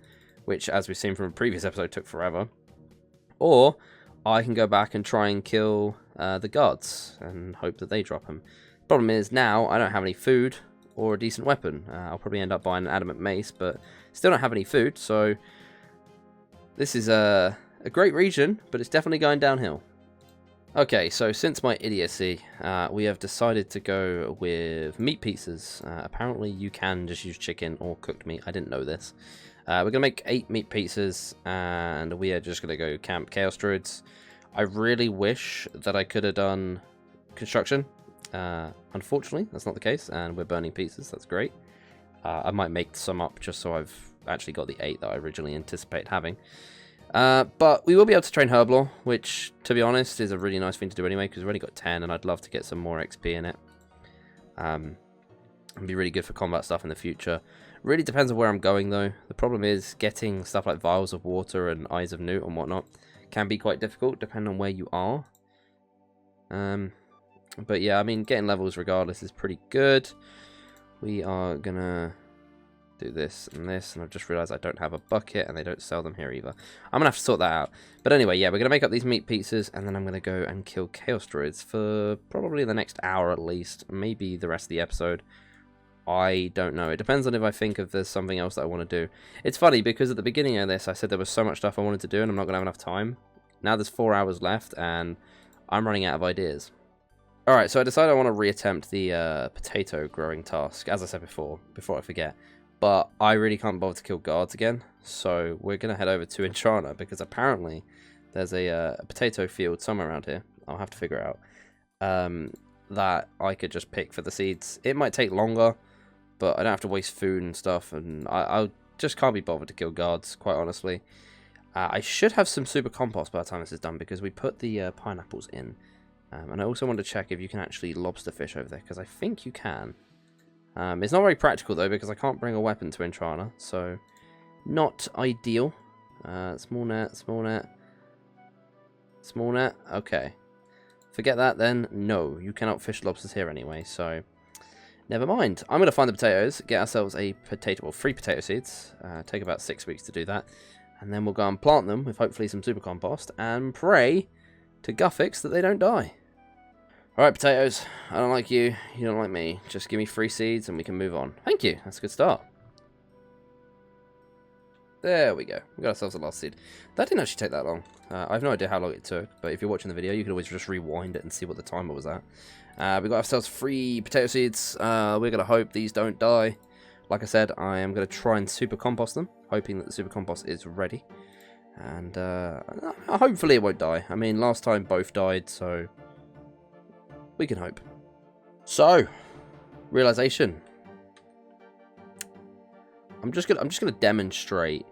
which, as we've seen from a previous episode, took forever. Or I can go back and try and kill the guards and hope that they drop them. Problem is, now I don't have any food or a decent weapon. I'll probably end up buying an adamant mace, but still don't have any food, so this is a great region, but it's definitely going downhill. Okay, so since my idiocy, we have decided to go with meat pieces. Apparently you can just use chicken or cooked meat. I didn't know this. We're going to make 8 meat pieces, and we are just going to go camp Chaos Druids. I really wish that I could have done construction. Unfortunately, that's not the case, and we're burning pieces. That's great. I might make some up just so I've actually got the 8 that I originally anticipated having. But we will be able to train herb lore, which, to be honest, is a really nice thing to do anyway, because we've already got 10, and I'd love to get some more XP in it. It'd be really good for combat stuff in the future. Really depends on where I'm going, though. The problem is getting stuff like vials of water and eyes of newt and whatnot can be quite difficult, depending on where you are. But yeah, I mean, getting levels regardless is pretty good. We are gonna do this, and I've just realized I don't have a bucket, and they don't sell them here either. I'm gonna have to sort that out. But anyway, yeah, we're gonna make up these meat pizzas, and then I'm gonna go and kill Chaos Druids for probably the next hour at least, maybe the rest of the episode. I don't know. It depends on if I think if there's something else that I want to do. It's funny, because at the beginning of this, I said there was so much stuff I wanted to do, and I'm not gonna have enough time. Now there's 4 hours left, and I'm running out of ideas. Alright, so I decided I want to reattempt the potato growing task, as I said before I forget. But I really can't bother to kill guards again, so we're going to head over to Entrana, because apparently there's a potato field somewhere around here. I'll have to figure it out. That I could just pick for the seeds. It might take longer, but I don't have to waste food and stuff, and I just can't be bothered to kill guards, quite honestly. I should have some super compost by the time this is done, because we put the pineapples in. And I also want to check if you can actually lobster fish over there, because I think you can. It's not very practical, though, because I can't bring a weapon to Entrana, so not ideal. Small net, small net. Small net, okay. Forget that, then. No, you cannot fish lobsters here anyway, so Never mind. I'm going to find the potatoes, get ourselves a potato, or 3 potato seeds. Take about 6 weeks to do that. And then we'll go and plant them with hopefully some super compost and pray to Guffix that they don't die. Alright, potatoes. I don't like you. You don't like me. Just give me 3 seeds and we can move on. Thank you. That's a good start. There we go. We got ourselves a last seed. That didn't actually take that long. I have no idea how long it took, but if you're watching the video, you can always just rewind it and see what the timer was at. We got ourselves 3 potato seeds. We're going to hope these don't die. Like I said, I am going to try and super compost them, hoping that the super compost is ready. And hopefully it won't die. I mean, last time both died, so we can hope. So, realization. I'm just gonna demonstrate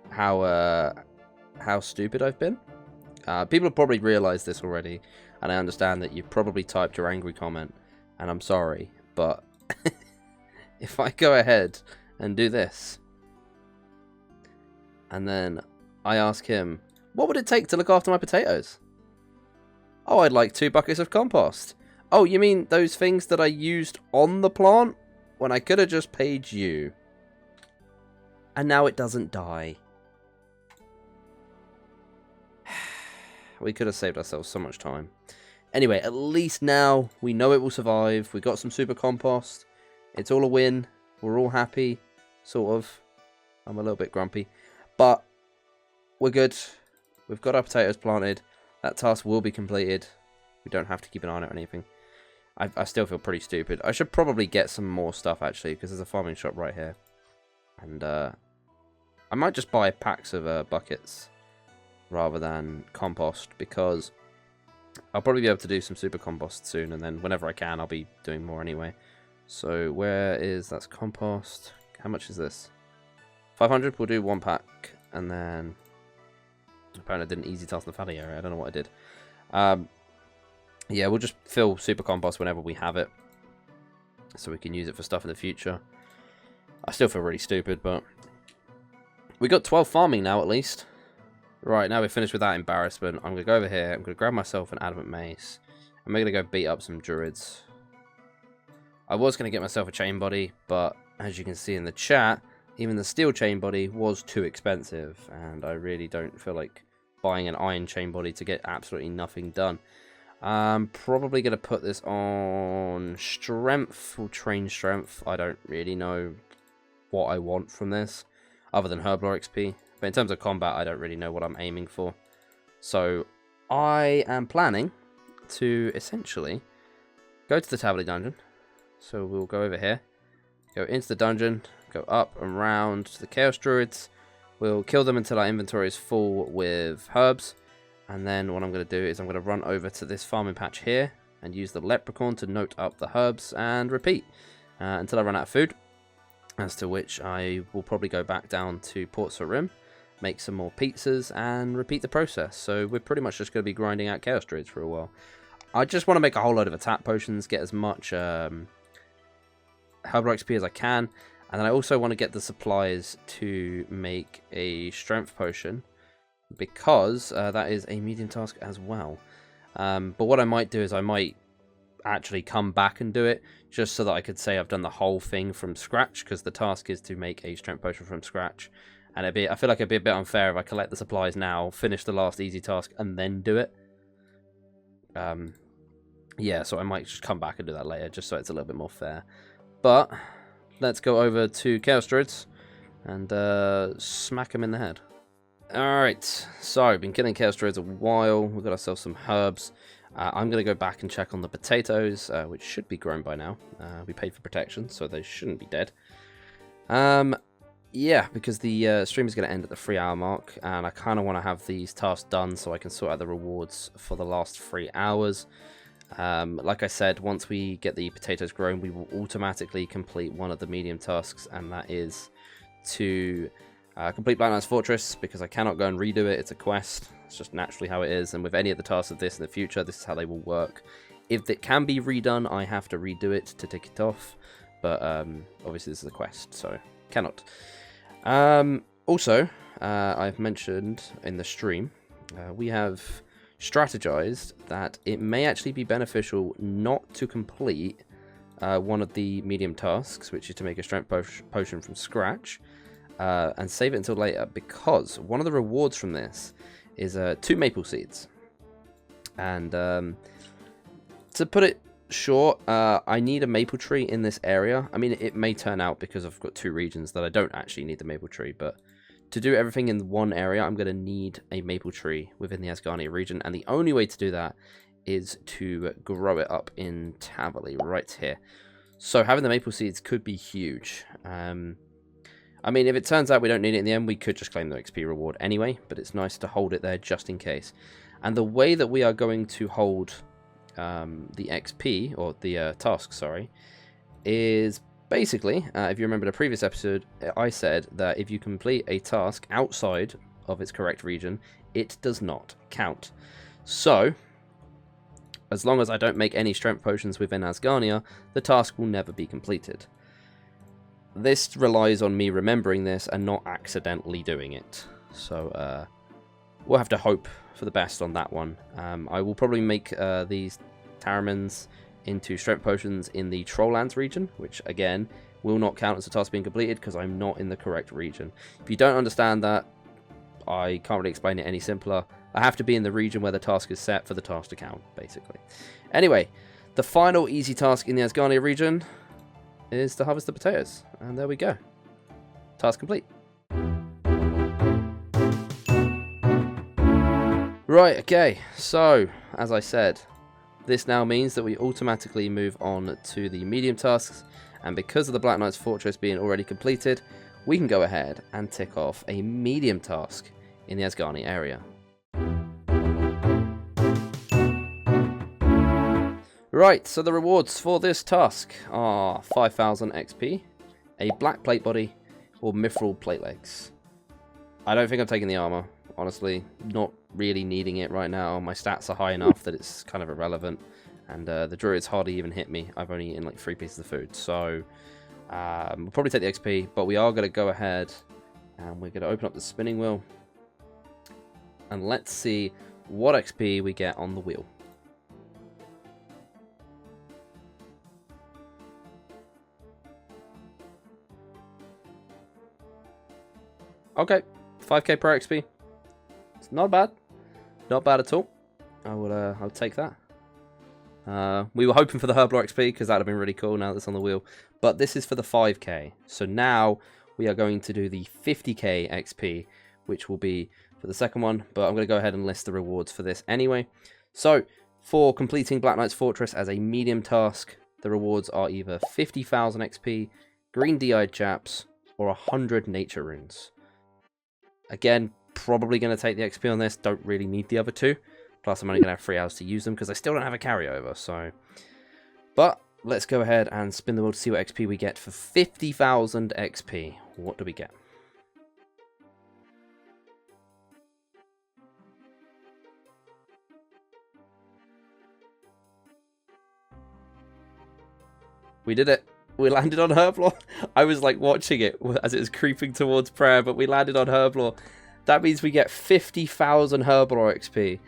how stupid I've been. People have probably realized this already, and I understand that you've probably typed your angry comment, and I'm sorry, but if I go ahead and do this, and then I ask him, what would it take to look after my potatoes? Oh, I'd like 2 buckets of compost. Oh, you mean those things that I used on the plant when I could have just paid you? And now it doesn't die. We could have saved ourselves so much time. Anyway, at least now we know it will survive. We got some super compost. It's all a win. We're all happy. Sort of. I'm a little bit grumpy. But we're good. We've got our potatoes planted. That task will be completed. We don't have to keep an eye on it or anything. I still feel pretty stupid. I should probably get some more stuff, actually, because there's a farming shop right here. And I might just buy packs of buckets rather than compost, because I'll probably be able to do some super compost soon, and then whenever I can, I'll be doing more anyway. So where is... that's compost. How much is this? 500. We'll do 1 pack, and then... apparently I did an easy task in the valley area. I don't know what I did. Yeah, we'll just fill super compost whenever we have it, so we can use it for stuff in the future. I still feel really stupid, but we got 12 farming now at least. Right, now we're finished with that embarrassment. I'm going to go over here. I'm going to grab myself an adamant mace. And we're going to go beat up some druids. I was going to get myself a chain body, but as you can see in the chat, even the steel chain body was too expensive. And I really don't feel like buying an iron chain body to get absolutely nothing done. I'm probably going to put this on strength or train strength. I don't really know what I want from this, other than Herblore XP. But in terms of combat, I don't really know what I'm aiming for. So I am planning to essentially go to the Tablet dungeon. So we'll go over here, go into the dungeon, go up and round to the Chaos Druids. We'll kill them until our inventory is full with herbs. And then what I'm going to do is I'm going to run over to this farming patch here and use the leprechaun to note up the herbs and repeat until I run out of food. As to which I will probably go back down to Port Sarim, make some more pizzas, and repeat the process. So we're pretty much just going to be grinding out Chaos Druids for a while. I just want to make a whole load of attack potions, get as much Herblore XP as I can, and then I also want to get the supplies to make a strength potion, because that is a medium task as well. But what I might do is I might actually come back and do it, just so that I could say I've done the whole thing from scratch, because the task is to make a strength potion from scratch. And I feel like it'd be a bit unfair if I collect the supplies now, finish the last easy task, and then do it. Yeah, so I might just come back and do that later, just so it's a little bit more fair. But let's go over to Chaos Druids and smack them in the head. Alright, so been killing Chaos Druids a while. We've got ourselves some herbs. I'm going to go back and check on the potatoes, which should be grown by now. We paid for protection, so they shouldn't be dead. Yeah, because the stream is going to end at the 3-hour mark, and I kind of want to have these tasks done so I can sort out the rewards for the last 3 hours. Like I said, once we get the potatoes grown, we will automatically complete one of the medium tasks, and that is to complete Black Knight's Fortress, because I cannot go and redo it. It's a quest. It's just naturally how it is, and with any of the tasks of this in the future, this is how they will work. If it can be redone, I have to redo it to tick it off, but obviously this is a quest, so cannot. Also, I've mentioned in the stream, we have strategized that it may actually be beneficial not to complete one of the medium tasks, which is to make a strength potion from scratch, and save it until later, because one of the rewards from this is 2 maple seeds. And to put it short, I need a maple tree in this area. I mean, it may turn out, because I've got 2 regions, that I don't actually need the maple tree, but to do everything in one area, I'm going to need a maple tree within the Asgarnia region, and the only way to do that is to grow it up in Tavali, right here. So having the maple seeds could be huge. I mean, if it turns out we don't need it in the end, we could just claim the XP reward anyway, but it's nice to hold it there just in case. And the way that we are going to hold the XP, or the task, sorry, is basically, if you remember the previous episode, I said that if you complete a task outside of its correct region, it does not count. So, as long as I don't make any strength potions within Asgarnia, the task will never be completed. This relies on me remembering this and not accidentally doing it. So, we'll have to hope for the best on that one. I will probably make these Taramins into strength potions in the Trolllands region, which again will not count as a task being completed because I'm not in the correct region. If you don't understand that, I can't really explain it any simpler. I have to be in the region where the task is set for the task to count, basically. Anyway, the final easy task in the Asgarnia region is to harvest the potatoes, and there we go. Task complete. Right, okay, so as I said, this now means that we automatically move on to the medium tasks, and because of the Black Knight's Fortress being already completed, we can go ahead and tick off a medium task in the Asgarnia area. Right, so the rewards for this task are 5,000 XP, a black plate body, or mithril plate legs. I don't think I'm taking the armor, honestly, not really needing it right now. My stats are high enough that it's kind of irrelevant, and the druids hardly even hit me. I've only eaten like 3 pieces of food, so we'll probably take the XP, but we are going to go ahead and we're going to open up the spinning wheel, and let's see what XP we get on the wheel. Okay, 5k per XP. It's not bad. Not bad at all. I'll take that. We were hoping for the Herblore XP because that would have been really cool now that's on the wheel. But this is for the 5k. So now we are going to do the 50k XP, which will be for the second one. But I'm going to go ahead and list the rewards for this anyway. So for completing Black Knight's Fortress as a medium task, the rewards are either 50,000 XP, green D-eyed chaps, or 100 nature runes. Again, probably going to take the XP on this. Don't really need the other 2. Plus, I'm only going to have 3 hours to use them because I still don't have a carryover. So, but let's go ahead and spin the wheel to see what XP we get for 50,000 XP. What do we get? We did it. We landed on Herblore. I was like watching it as it was creeping towards prayer, but we landed on Herblore. That means we get 50,000 Herblore XP.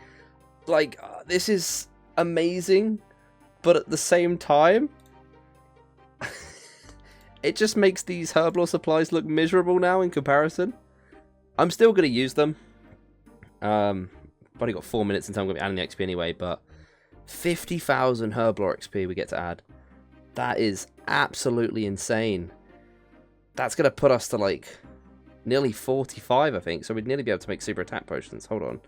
Like, this is amazing, but at the same time, it just makes these Herblore supplies look miserable now in comparison. I'm still going to use them. I've only got 4 minutes until I'm going to be adding the XP anyway, but 50,000 Herblore XP we get to add. That is absolutely insane. That's going to put us to like nearly 45, I think. So we'd nearly be able to make super attack potions. Hold on.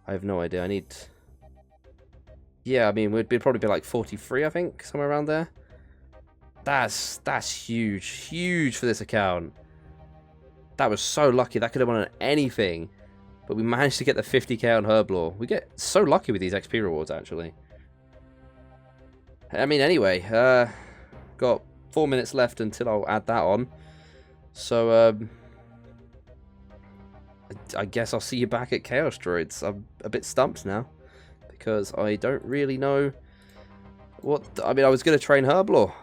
I have no idea. I need... Yeah, I mean, we'd probably be like 43, I think. Somewhere around there. That's huge. Huge for this account. That was so lucky. That could have won on anything. But we managed to get the 50k on Herblore. We get so lucky with these XP rewards, actually. I mean, anyway, got 4 minutes left until I'll add that on. So, I guess I'll see you back at Chaos Druids. I'm a bit stumped now because I don't really know what... I mean, I was going to train Herblore,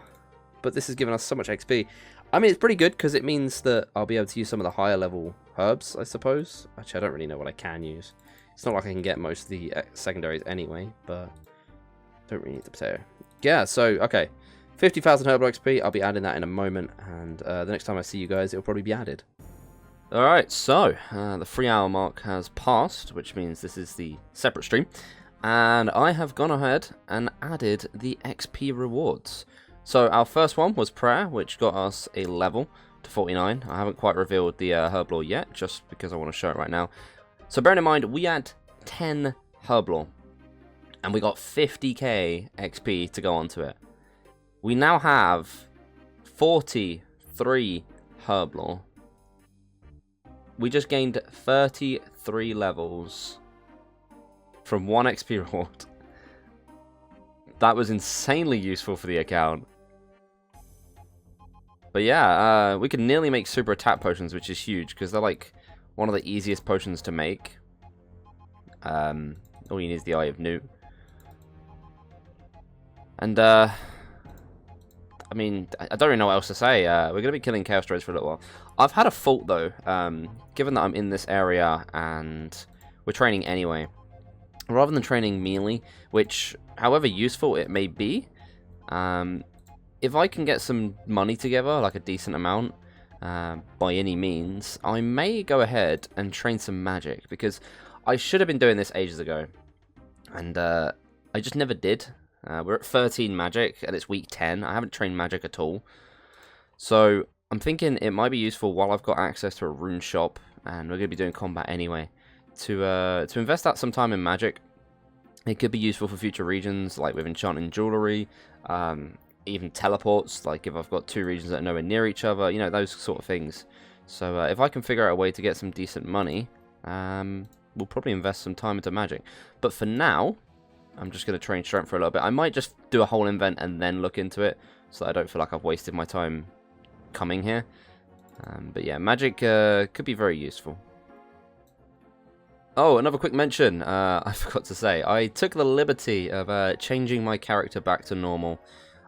but this has given us so much XP. I mean, it's pretty good because it means that I'll be able to use some of the higher level herbs, I suppose. Actually, I don't really know what I can use. It's not like I can get most of the secondaries anyway, but don't really need the potato. Yeah, so, okay. 50,000 herbal XP, I'll be adding that in a moment, and the next time I see you guys, it'll probably be added. Alright, so, the 3-hour mark has passed, which means this is the separate stream, and I have gone ahead and added the XP rewards. So, our first one was Prayer, which got us a level to 49. I haven't quite revealed the herb lore yet, just because I want to show it right now. So, bearing in mind, we had 10 herb lore, and we got 50k XP to go onto it. We now have 43 herb lore. We just gained 33 levels from 1 XP reward. That was insanely useful for the account. But yeah, we can nearly make super attack potions, which is huge, because they're like one of the easiest potions to make. All you need is the Eye of Newt. And, I mean, I don't really know what else to say. We're going to be killing Chaos Droids for a little while. I've had a thought, though, given that I'm in this area and we're training anyway. Rather than training melee, which, however useful it may be, if I can get some money together, like a decent amount, by any means, I may go ahead and train some magic, because I should have been doing this ages ago, and I just never did. We're at 13 magic, and it's week 10. I haven't trained magic at all. So, I'm thinking it might be useful while I've got access to a rune shop, and we're going to be doing combat anyway, to invest that some time in magic. It could be useful for future regions, like with enchanting jewellery, even teleports, like if I've got 2 regions that are nowhere near each other, you know, those sort of things. So, if I can figure out a way to get some decent money, we'll probably invest some time into magic. But for now, I'm just going to train strength for a little bit. I might just do a whole invent and then look into it, so that I don't feel like I've wasted my time coming here. But yeah, magic could be very useful. Oh, another quick mention, I forgot to say. I took the liberty of changing my character back to normal.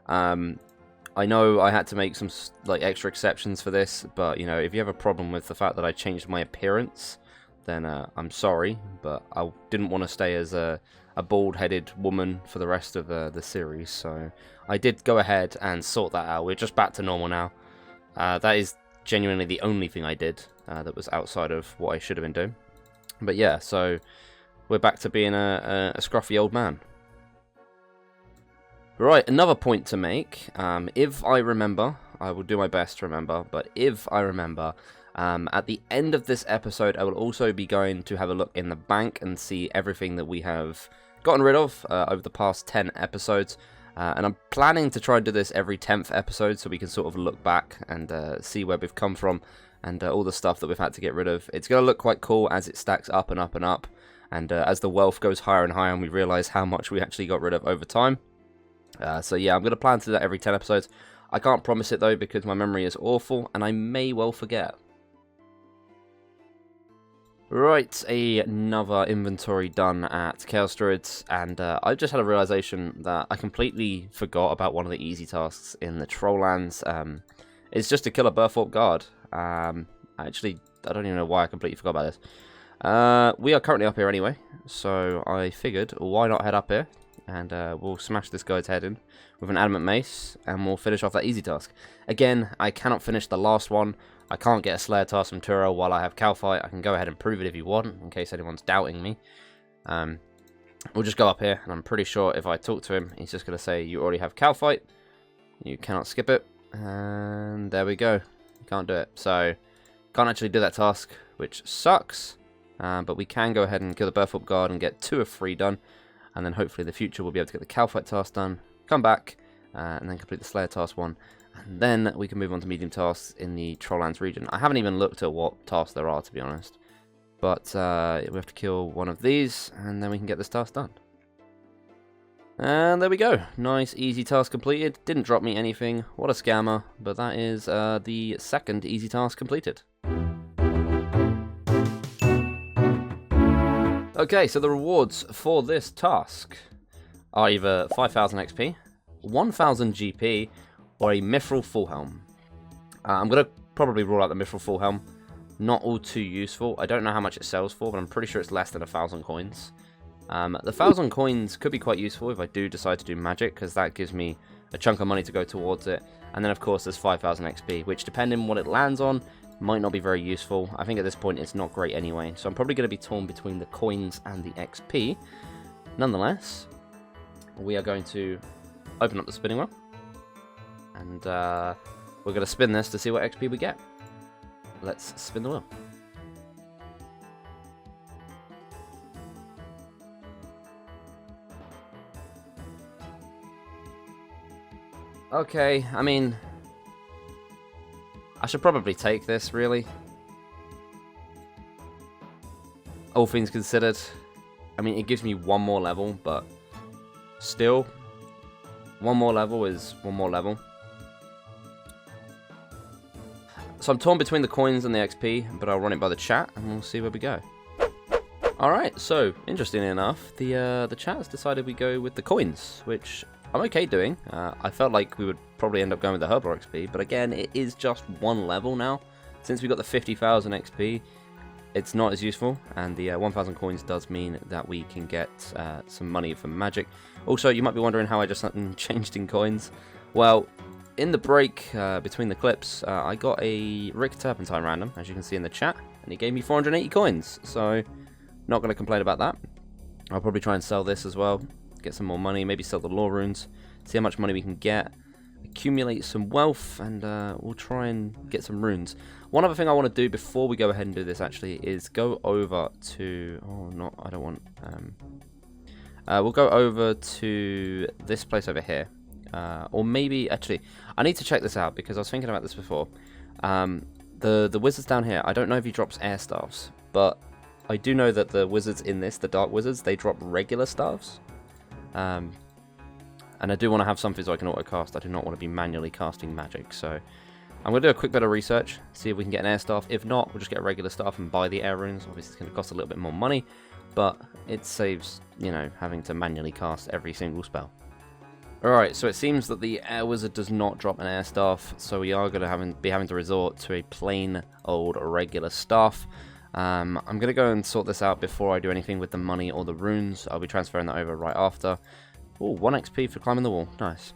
I know I had to make some like extra exceptions for this, but you know, if you have a problem with the fact that I changed my appearance, then I'm sorry, but I didn't want to stay as a bald-headed woman for the rest of the series, so I did go ahead and sort that out. We're just back to normal now. That is genuinely the only thing I did that was outside of what I should have been doing. But yeah, so we're back to being a scruffy old man. Right, another point to make. If I remember, I will do my best to remember, but if I remember, at the end of this episode, I will also be going to have a look in the bank and see everything that we have gotten rid of over the past 10 episodes. And I'm planning to try and do this every 10th episode, so we can sort of look back and see where we've come from, and all the stuff that we've had to get rid of. It's going to look quite cool as it stacks up and up and up, and as the wealth goes higher and higher, and we realise how much we actually got rid of over time. So yeah, I'm going to plan to do that every 10 episodes. I can't promise it though, because my memory is awful, and I may well forget. Right, another inventory done at Chaos Druids, and I just had a realization that I completely forgot about one of the easy tasks in the Trolllands. It's just to kill a Burthorpe guard. Actually, I don't even know why I completely forgot about this. We are currently up here anyway, so I figured, why not head up here, and we'll smash this guy's head in with an adamant mace, and we'll finish off that easy task. Again, I cannot finish the last one. I can't get a Slayer task from Turo while I have Calfight. I can go ahead and prove it if you want, in case anyone's doubting me. We'll just go up here, and I'm pretty sure if I talk to him, he's just going to say, you already have Calfight. You cannot skip it. And there we go. You can't do it. So, can't actually do that task, which sucks. But we can go ahead and kill the Burthorpe guard and get 2 of 3 done. And then hopefully in the future we'll be able to get the Calfight task done, come back, and then complete the Slayer task 1. And then we can move on to medium tasks in the Trolllands region. I haven't even looked at what tasks there are, to be honest. But we have to kill one of these, and then we can get this task done. And there we go. Nice, easy task completed. Didn't drop me anything. What a scammer. But that is the second easy task completed. Okay, so the rewards for this task are either 5,000 XP, 1,000 GP, or a Mithril Full Helm. I'm going to probably rule out the Mithril Full Helm. Not all too useful. I don't know how much it sells for, but I'm pretty sure it's less than 1,000 coins. The 1,000 coins could be quite useful if I do decide to do magic, because that gives me a chunk of money to go towards it. And then, of course, there's 5,000 XP, which, depending on what it lands on, might not be very useful. I think at this point it's not great anyway, so I'm probably going to be torn between the coins and the XP. Nonetheless, we are going to open up the spinning wheel, and we're going to spin this to see what XP we get. Let's spin the wheel. Okay, I mean, I should probably take this, really. All things considered. I mean, it gives me one more level, but still, one more level is one more level. So I'm torn between the coins and the XP, but I'll run it by the chat, and we'll see where we go. Alright, so, interestingly enough, the chat has decided we go with the coins, which I'm okay doing. I felt like we would probably end up going with the Herbal XP, but again, it is just one level now. Since we got the 50,000 XP, it's not as useful, and the 1,000 coins does mean that we can get some money from magic. Also, you might be wondering how I just changed in coins. Well, in the break between the clips, I got a Rick Turpentine random, as you can see in the chat, and he gave me 480 coins, so not going to complain about that. I'll probably try and sell this as well, get some more money, maybe sell the lore runes, see how much money we can get, accumulate some wealth, and we'll try and get some runes. One other thing I want to do before we go ahead and do this actually is go over to, I don't want, we'll go over to this place over here, or maybe, actually, I need to check this out because I was thinking about this before. The wizards down here, I don't know if he drops air staffs, but I do know that the wizards in this, the dark wizards, they drop regular staffs. And I do want to have something so I can auto-cast. I do not want to be manually casting magic, so I'm going to do a quick bit of research, see if we can get an air staff. If not, we'll just get a regular staff and buy the air runes. Obviously, it's going to cost a little bit more money, but it saves, you know, having to manually cast every single spell. Alright, so it seems that the air wizard does not drop an air staff, so we are going to be having to resort to a plain old regular staff. I'm going to go and sort this out before I do anything with the money or the runes. I'll be transferring that over right after. Oh, 1 XP for climbing the wall. Nice.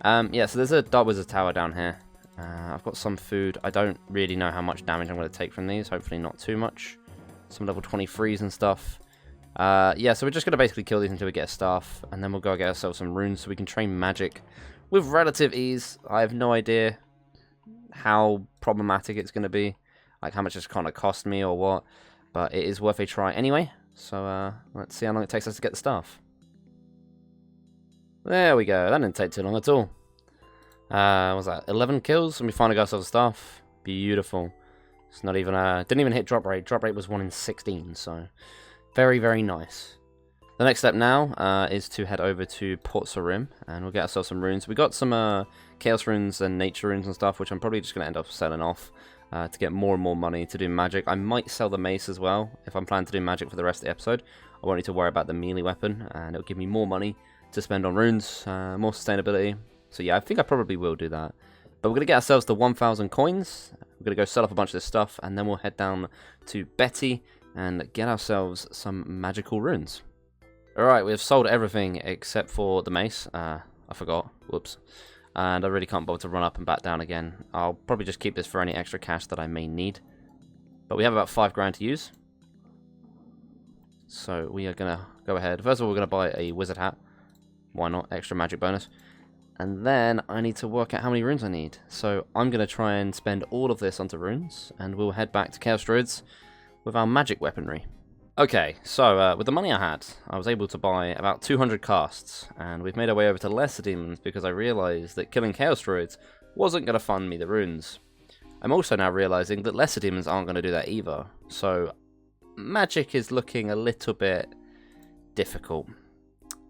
Yeah, so there's a Dark Wizard Tower down here. I've got some food. I don't really know how much damage I'm going to take from these. Hopefully not too much. Some level 23s and stuff. Yeah, so we're just going to basically kill these until we get a staff. And then we'll go get ourselves some runes so we can train magic with relative ease. I have no idea how problematic it's going to be. Like how much it's going to cost me or what. But it is worth a try anyway. So let's see how long it takes us to get the staff. There we go. That didn't take too long at all. What was that? 11 kills, and we finally got ourselves a staff. Beautiful. It's not even didn't even hit drop rate. Drop rate was 1 in 16, so very, very nice. The next step now is to head over to Port Sarim, and we'll get ourselves some runes. We got some Chaos runes and Nature runes and stuff, which I'm probably just going to end up selling off to get more and more money to do magic. I might sell the mace as well if I'm planning to do magic for the rest of the episode. I won't need to worry about the melee weapon, and it'll give me more money to spend on runes, more sustainability. So yeah, I think I probably will do that. But we're going to get ourselves the 1,000 coins. We're going to go sell off a bunch of this stuff, and then we'll head down to Betty and get ourselves some magical runes. Alright, we've sold everything except for the mace. I forgot. Whoops. And I really can't bother to run up and back down again. I'll probably just keep this for any extra cash that I may need. But we have about 5 grand to use. So we are going to go ahead. First of all, we're going to buy a wizard hat. Why not? Extra magic bonus. And then I need to work out how many runes I need. So I'm going to try and spend all of this onto runes. And we'll head back to Chaos Druids with our magic weaponry. Okay, so with the money I had, I was able to buy about 200 casts. And we've made our way over to Lesser Demons because I realised that killing Chaos Druids wasn't going to fund me the runes. I'm also now realising that Lesser Demons aren't going to do that either. So magic is looking a little bit difficult.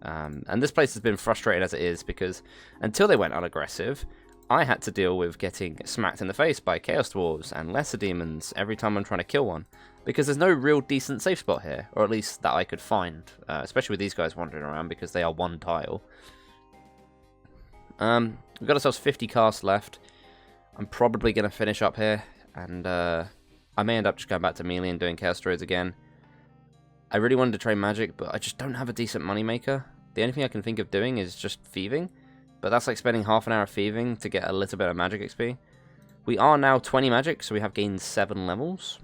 And this place has been frustrating as it is because until they went unaggressive, I had to deal with getting smacked in the face by Chaos Dwarves and Lesser Demons every time I'm trying to kill one. Because there's no real decent safe spot here, or at least that I could find, especially with these guys wandering around because they are one tile. We've got ourselves 50 casts left. I'm probably going to finish up here, and I may end up just going back to melee and doing Chaos Druids again. I really wanted to trade magic, but I just don't have a decent moneymaker. The only thing I can think of doing is just thieving, but that's like spending half an hour thieving to get a little bit of magic XP. We are now 20 magic, so we have gained 7 levels.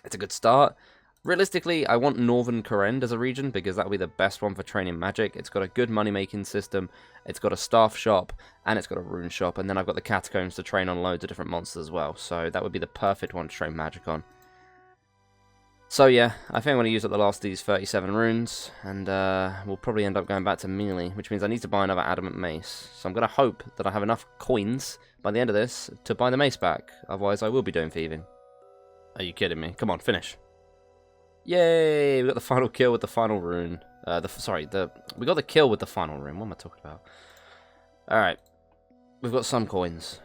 It's a good start. Realistically, I want Northern Kourend as a region because that will be the best one for training magic. It's got a good money-making system, it's got a staff shop, and it's got a rune shop, and then I've got the catacombs to train on loads of different monsters as well, so that would be the perfect one to train magic on. So yeah, I think I'm going to use up the last of these 37 runes, and we'll probably end up going back to melee, which means I need to buy another adamant mace. So I'm going to hope that I have enough coins by the end of this to buy the mace back, otherwise I will be doing thieving. Are you kidding me? Come on, finish. Yay! We got the final kill with the final rune. We got the kill with the final rune. What am I talking about? Alright. We've got some coins.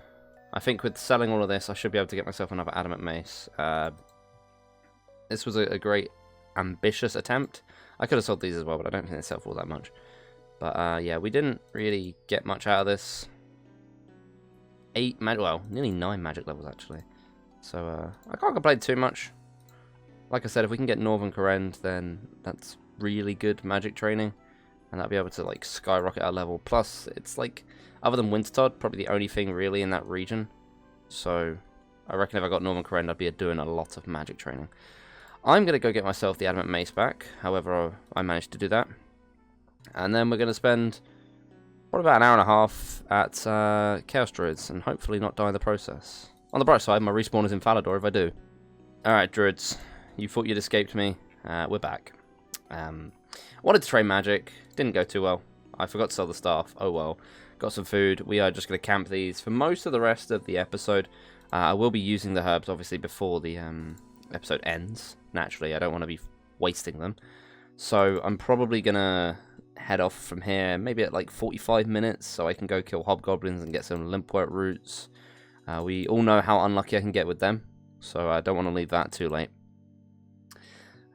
I think with selling all of this, I should be able to get myself another adamant mace. This was a great, ambitious attempt. I could have sold these as well, but I don't think they sell for all that much. But yeah, we didn't really get much out of this. Nearly 9 magic levels, actually. So I can't complain too much. Like I said, if we can get Northern Kourend, then that's really good magic training, and that'll be able to like skyrocket our level. Plus, it's like, other than Wintertodt, probably the only thing really in that region. So I reckon if I got Northern Kourend, I'd be doing a lot of magic training. I'm going to go get myself the Adamant Mace back, however I managed to do that. And then we're going to spend probably about an hour and a half at Chaos Druids, and hopefully not die in the process. On the bright side, my respawn is in Falador if I do. Alright, Druids. You thought you'd escaped me. We're back. Wanted to train magic. Didn't go too well. I forgot to sell the staff. Oh well. Got some food. We are just going to camp these for most of the rest of the episode. I will be using the herbs, obviously, before the episode ends. Naturally, I don't want to be wasting them. So I'm probably going to head off from here, maybe at like 45 minutes, so I can go kill hobgoblins and get some limpwort roots. We all know how unlucky I can get with them, so I don't want to leave that too late.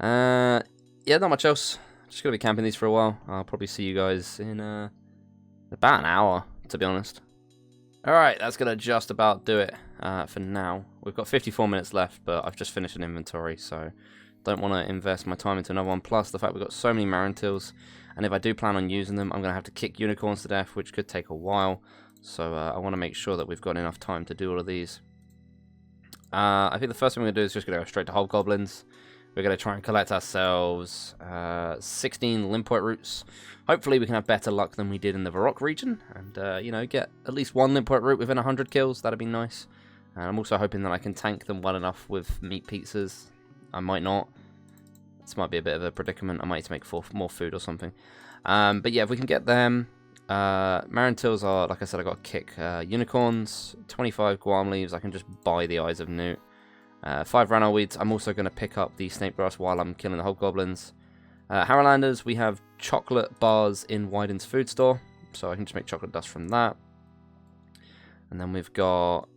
Yeah, not much else. Just gonna be camping these for a while. I'll probably see you guys in about an hour, to be honest. Alright, that's gonna just about do it for now. We've got 54 minutes left, but I've just finished an inventory, so don't want to invest my time into another one. Plus, the fact we've got so many Marantils, and if I do plan on using them, I'm gonna have to kick unicorns to death, which could take a while. So I want to make sure that we've got enough time to do all of these. I think the first thing we're gonna do is just gonna go straight to hobgoblins. We're going to try and collect ourselves 16 limpwort roots. Hopefully we can have better luck than we did in the Varrock region. And, you know, get at least 1 limpwort root within 100 kills. That'd be nice. And I'm also hoping that I can tank them well enough with meat pizzas. I might not. This might be a bit of a predicament. I might need to make more food or something. But yeah, if we can get them. Marantils are, like I said, I got to kick unicorns. 25 guam leaves. I can just buy the Eyes of Newt. 5 Ranal Weeds. I'm also going to pick up the snake grass while I'm killing the hobgoblins. Harrowlanders, we have chocolate bars in Wyden's food store, so I can just make chocolate dust from that. And then we've got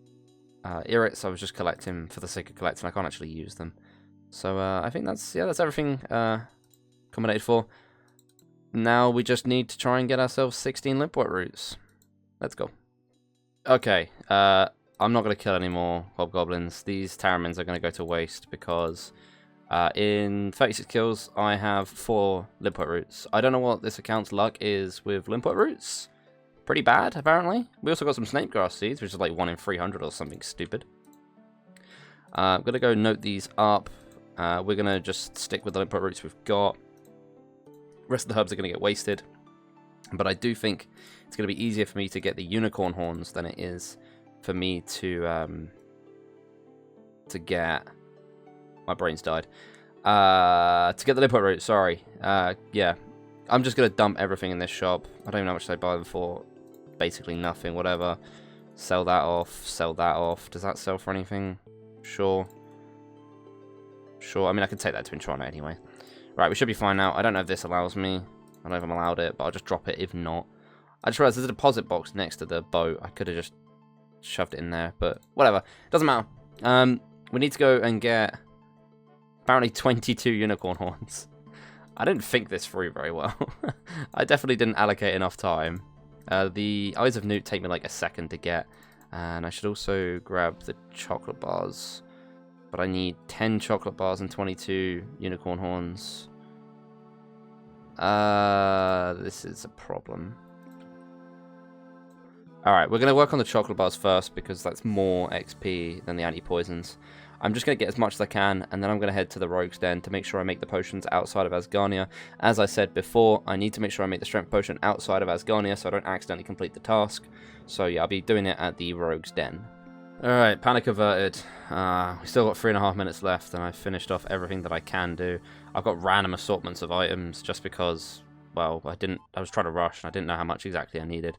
Irrits. I was just collecting for the sake of collecting. I can't actually use them. So I think that's everything accommodated for. Now we just need to try and get ourselves 16 limpwort roots. Let's go. Okay, I'm not going to kill any more hobgoblins. These Taramins are going to go to waste because in 36 kills, I have 4 limpwort roots. I don't know what this account's luck is with limpwort roots. Pretty bad, apparently. We also got some snakegrass seeds, which is like 1 in 300 or something stupid. I'm going to go note these up. We're going to just stick with the limpwort roots we've got. Rest of the herbs are going to get wasted. But I do think it's going to be easier for me to get the unicorn horns than it is for me to get... My brain's died. To get the limpwort root, sorry. Yeah. I'm just going to dump everything in this shop. I don't even know how much I buy them for. Basically nothing, whatever. Sell that off, sell that off. Does that sell for anything? Sure. Sure, I mean, I can take that to Introna anyway. Right, we should be fine now. I don't know if this allows me. I don't know if I'm allowed it, but I'll just drop it if not. I just realized there's a deposit box next to the boat. I could have just shoved it in there, but whatever. Doesn't matter. We need to go and get apparently 22 unicorn horns. I didn't think this through very well. I definitely didn't allocate enough time. The Eyes of Newt take me like a second to get. And I should also grab the chocolate bars but I need 10 chocolate bars and 22 unicorn horns. This is a problem. Alright, we're going to work on the chocolate bars first because that's more XP than the anti-poisons. I'm just going to get as much as I can, and then I'm going to head to the Rogue's Den to make sure I make the potions outside of Asgarnia. As I said before, I need to make sure I make the strength potion outside of Asgarnia so I don't accidentally complete the task. So yeah, I'll be doing it at the Rogue's Den. Alright, panic averted. We still got 3.5 minutes left, and I've finished off everything that I can do. I've got random assortments of items just because, well, I was trying to rush and I didn't know how much exactly I needed.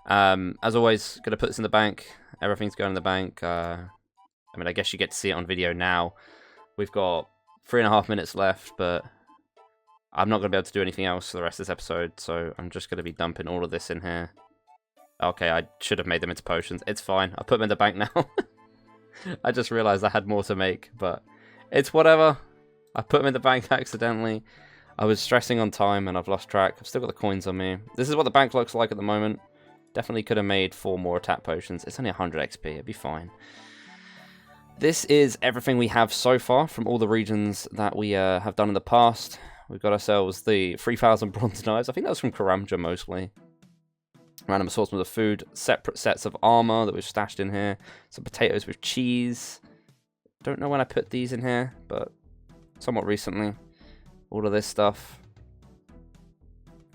As always, gonna put this in the bank. Everything's going in the bank. I mean, I guess you get to see it on video now. We've got 3.5 minutes left, but I'm not gonna be able to do anything else for the rest of this episode, so I'm just gonna be dumping all of this in here. Okay, I should have made them into potions. It's fine. I'll put them in the bank now. I just realized I had more to make, but it's whatever. I put them in the bank accidentally. I was stressing on time and I've lost track. I've still got the coins on me. This is what the bank looks like at the moment. Definitely could have made 4 more attack potions. It's only 100 XP. It'd be fine. This is everything we have so far from all the regions that we have done in the past. We've got ourselves the 3,000 bronze knives. I think that was from Karamja mostly. Random assortment of food. Separate sets of armor that we've stashed in here. Some potatoes with cheese. Don't know when I put these in here, but somewhat recently. All of this stuff.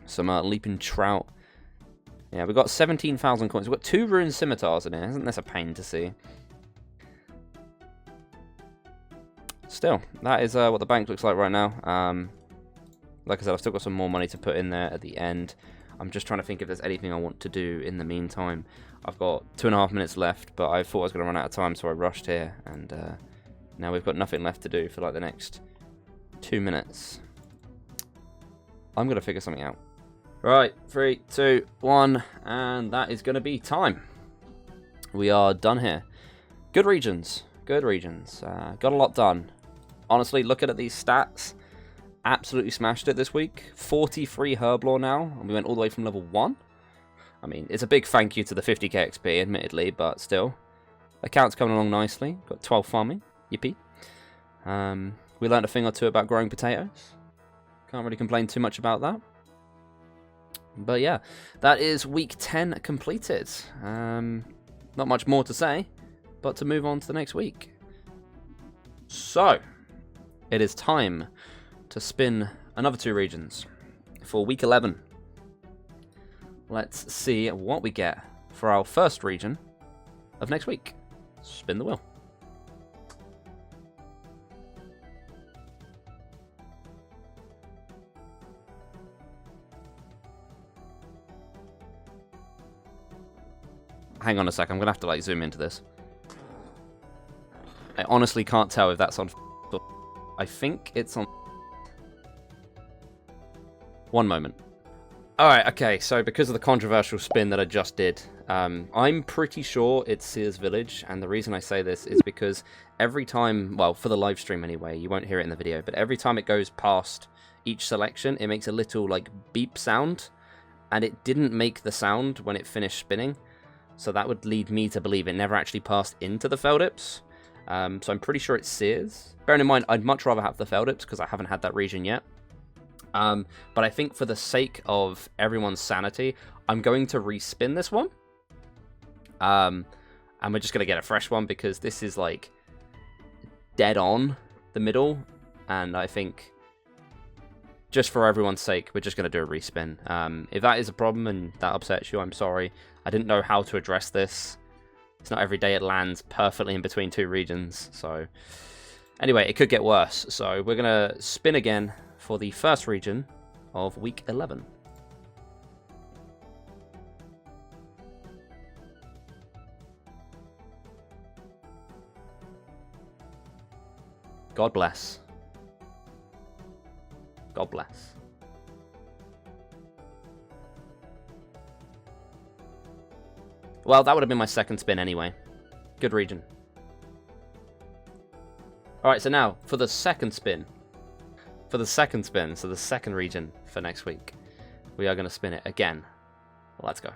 Some leaping trout. Yeah, we've got 17,000 coins. We've got 2 rune scimitars in here. Isn't this a pain to see? Still, that is what the bank looks like right now. Like I said, I've still got some more money to put in there at the end. I'm just trying to think if there's anything I want to do in the meantime. I've got 2.5 minutes left, but I thought I was going to run out of time, so I rushed here. And now we've got nothing left to do for like the next 2 minutes. I'm going to figure something out. Right, 3, 2, 1, and that is going to be time. We are done here. Good regions. Good regions. Got a lot done. Honestly, looking at these stats, absolutely smashed it this week. 43 herb lore now, and we went all the way from level 1. I mean, it's a big thank you to the 50k XP, admittedly, but still. Account's coming along nicely. Got 12 farming. Yippee. We learned a thing or two about growing potatoes. Can't really complain too much about that. But yeah, that is week 10 completed. Not much more to say, but to move on to the next week. So, it is time to spin another 2 regions for week 11. Let's see what we get for our first region of next week. Spin the wheel. Hang on a sec, I'm going to have to like zoom into this. I honestly can't tell if that's on... I think it's on... One moment. Alright, okay, so because of the controversial spin that I just did, I'm pretty sure it's Sears Village, and the reason I say this is because every time, well, for the live stream anyway, you won't hear it in the video, but every time it goes past each selection, it makes a little, like, beep sound, and it didn't make the sound when it finished spinning. So that would lead me to believe it never actually passed into the Feldips. So I'm pretty sure it's Sears. Bearing in mind, I'd much rather have the Feldips because I haven't had that region yet. But I think for the sake of everyone's sanity, I'm going to respin this one. And we're just going to get a fresh one because this is like dead on the middle. And I think just for everyone's sake, we're just going to do a respin. If that is a problem and that upsets you, I'm sorry. I didn't know how to address this. It's not every day it lands perfectly in between 2 regions. So anyway, it could get worse. So we're going to spin again for the first region of week 11. God bless. God bless. Well, that would have been my second spin anyway. Good region. Alright, so now, for the second spin. So the second region for next week. We are going to spin it again. Let's go.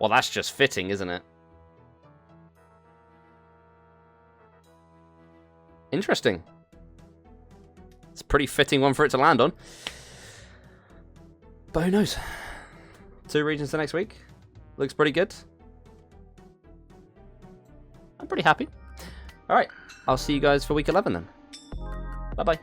Well, that's just fitting, isn't it? Interesting. It's a pretty fitting one for it to land on. But who knows? 2 regions the next week. Looks pretty good. I'm pretty happy. Alright, I'll see you guys for week 11 then. Bye-bye.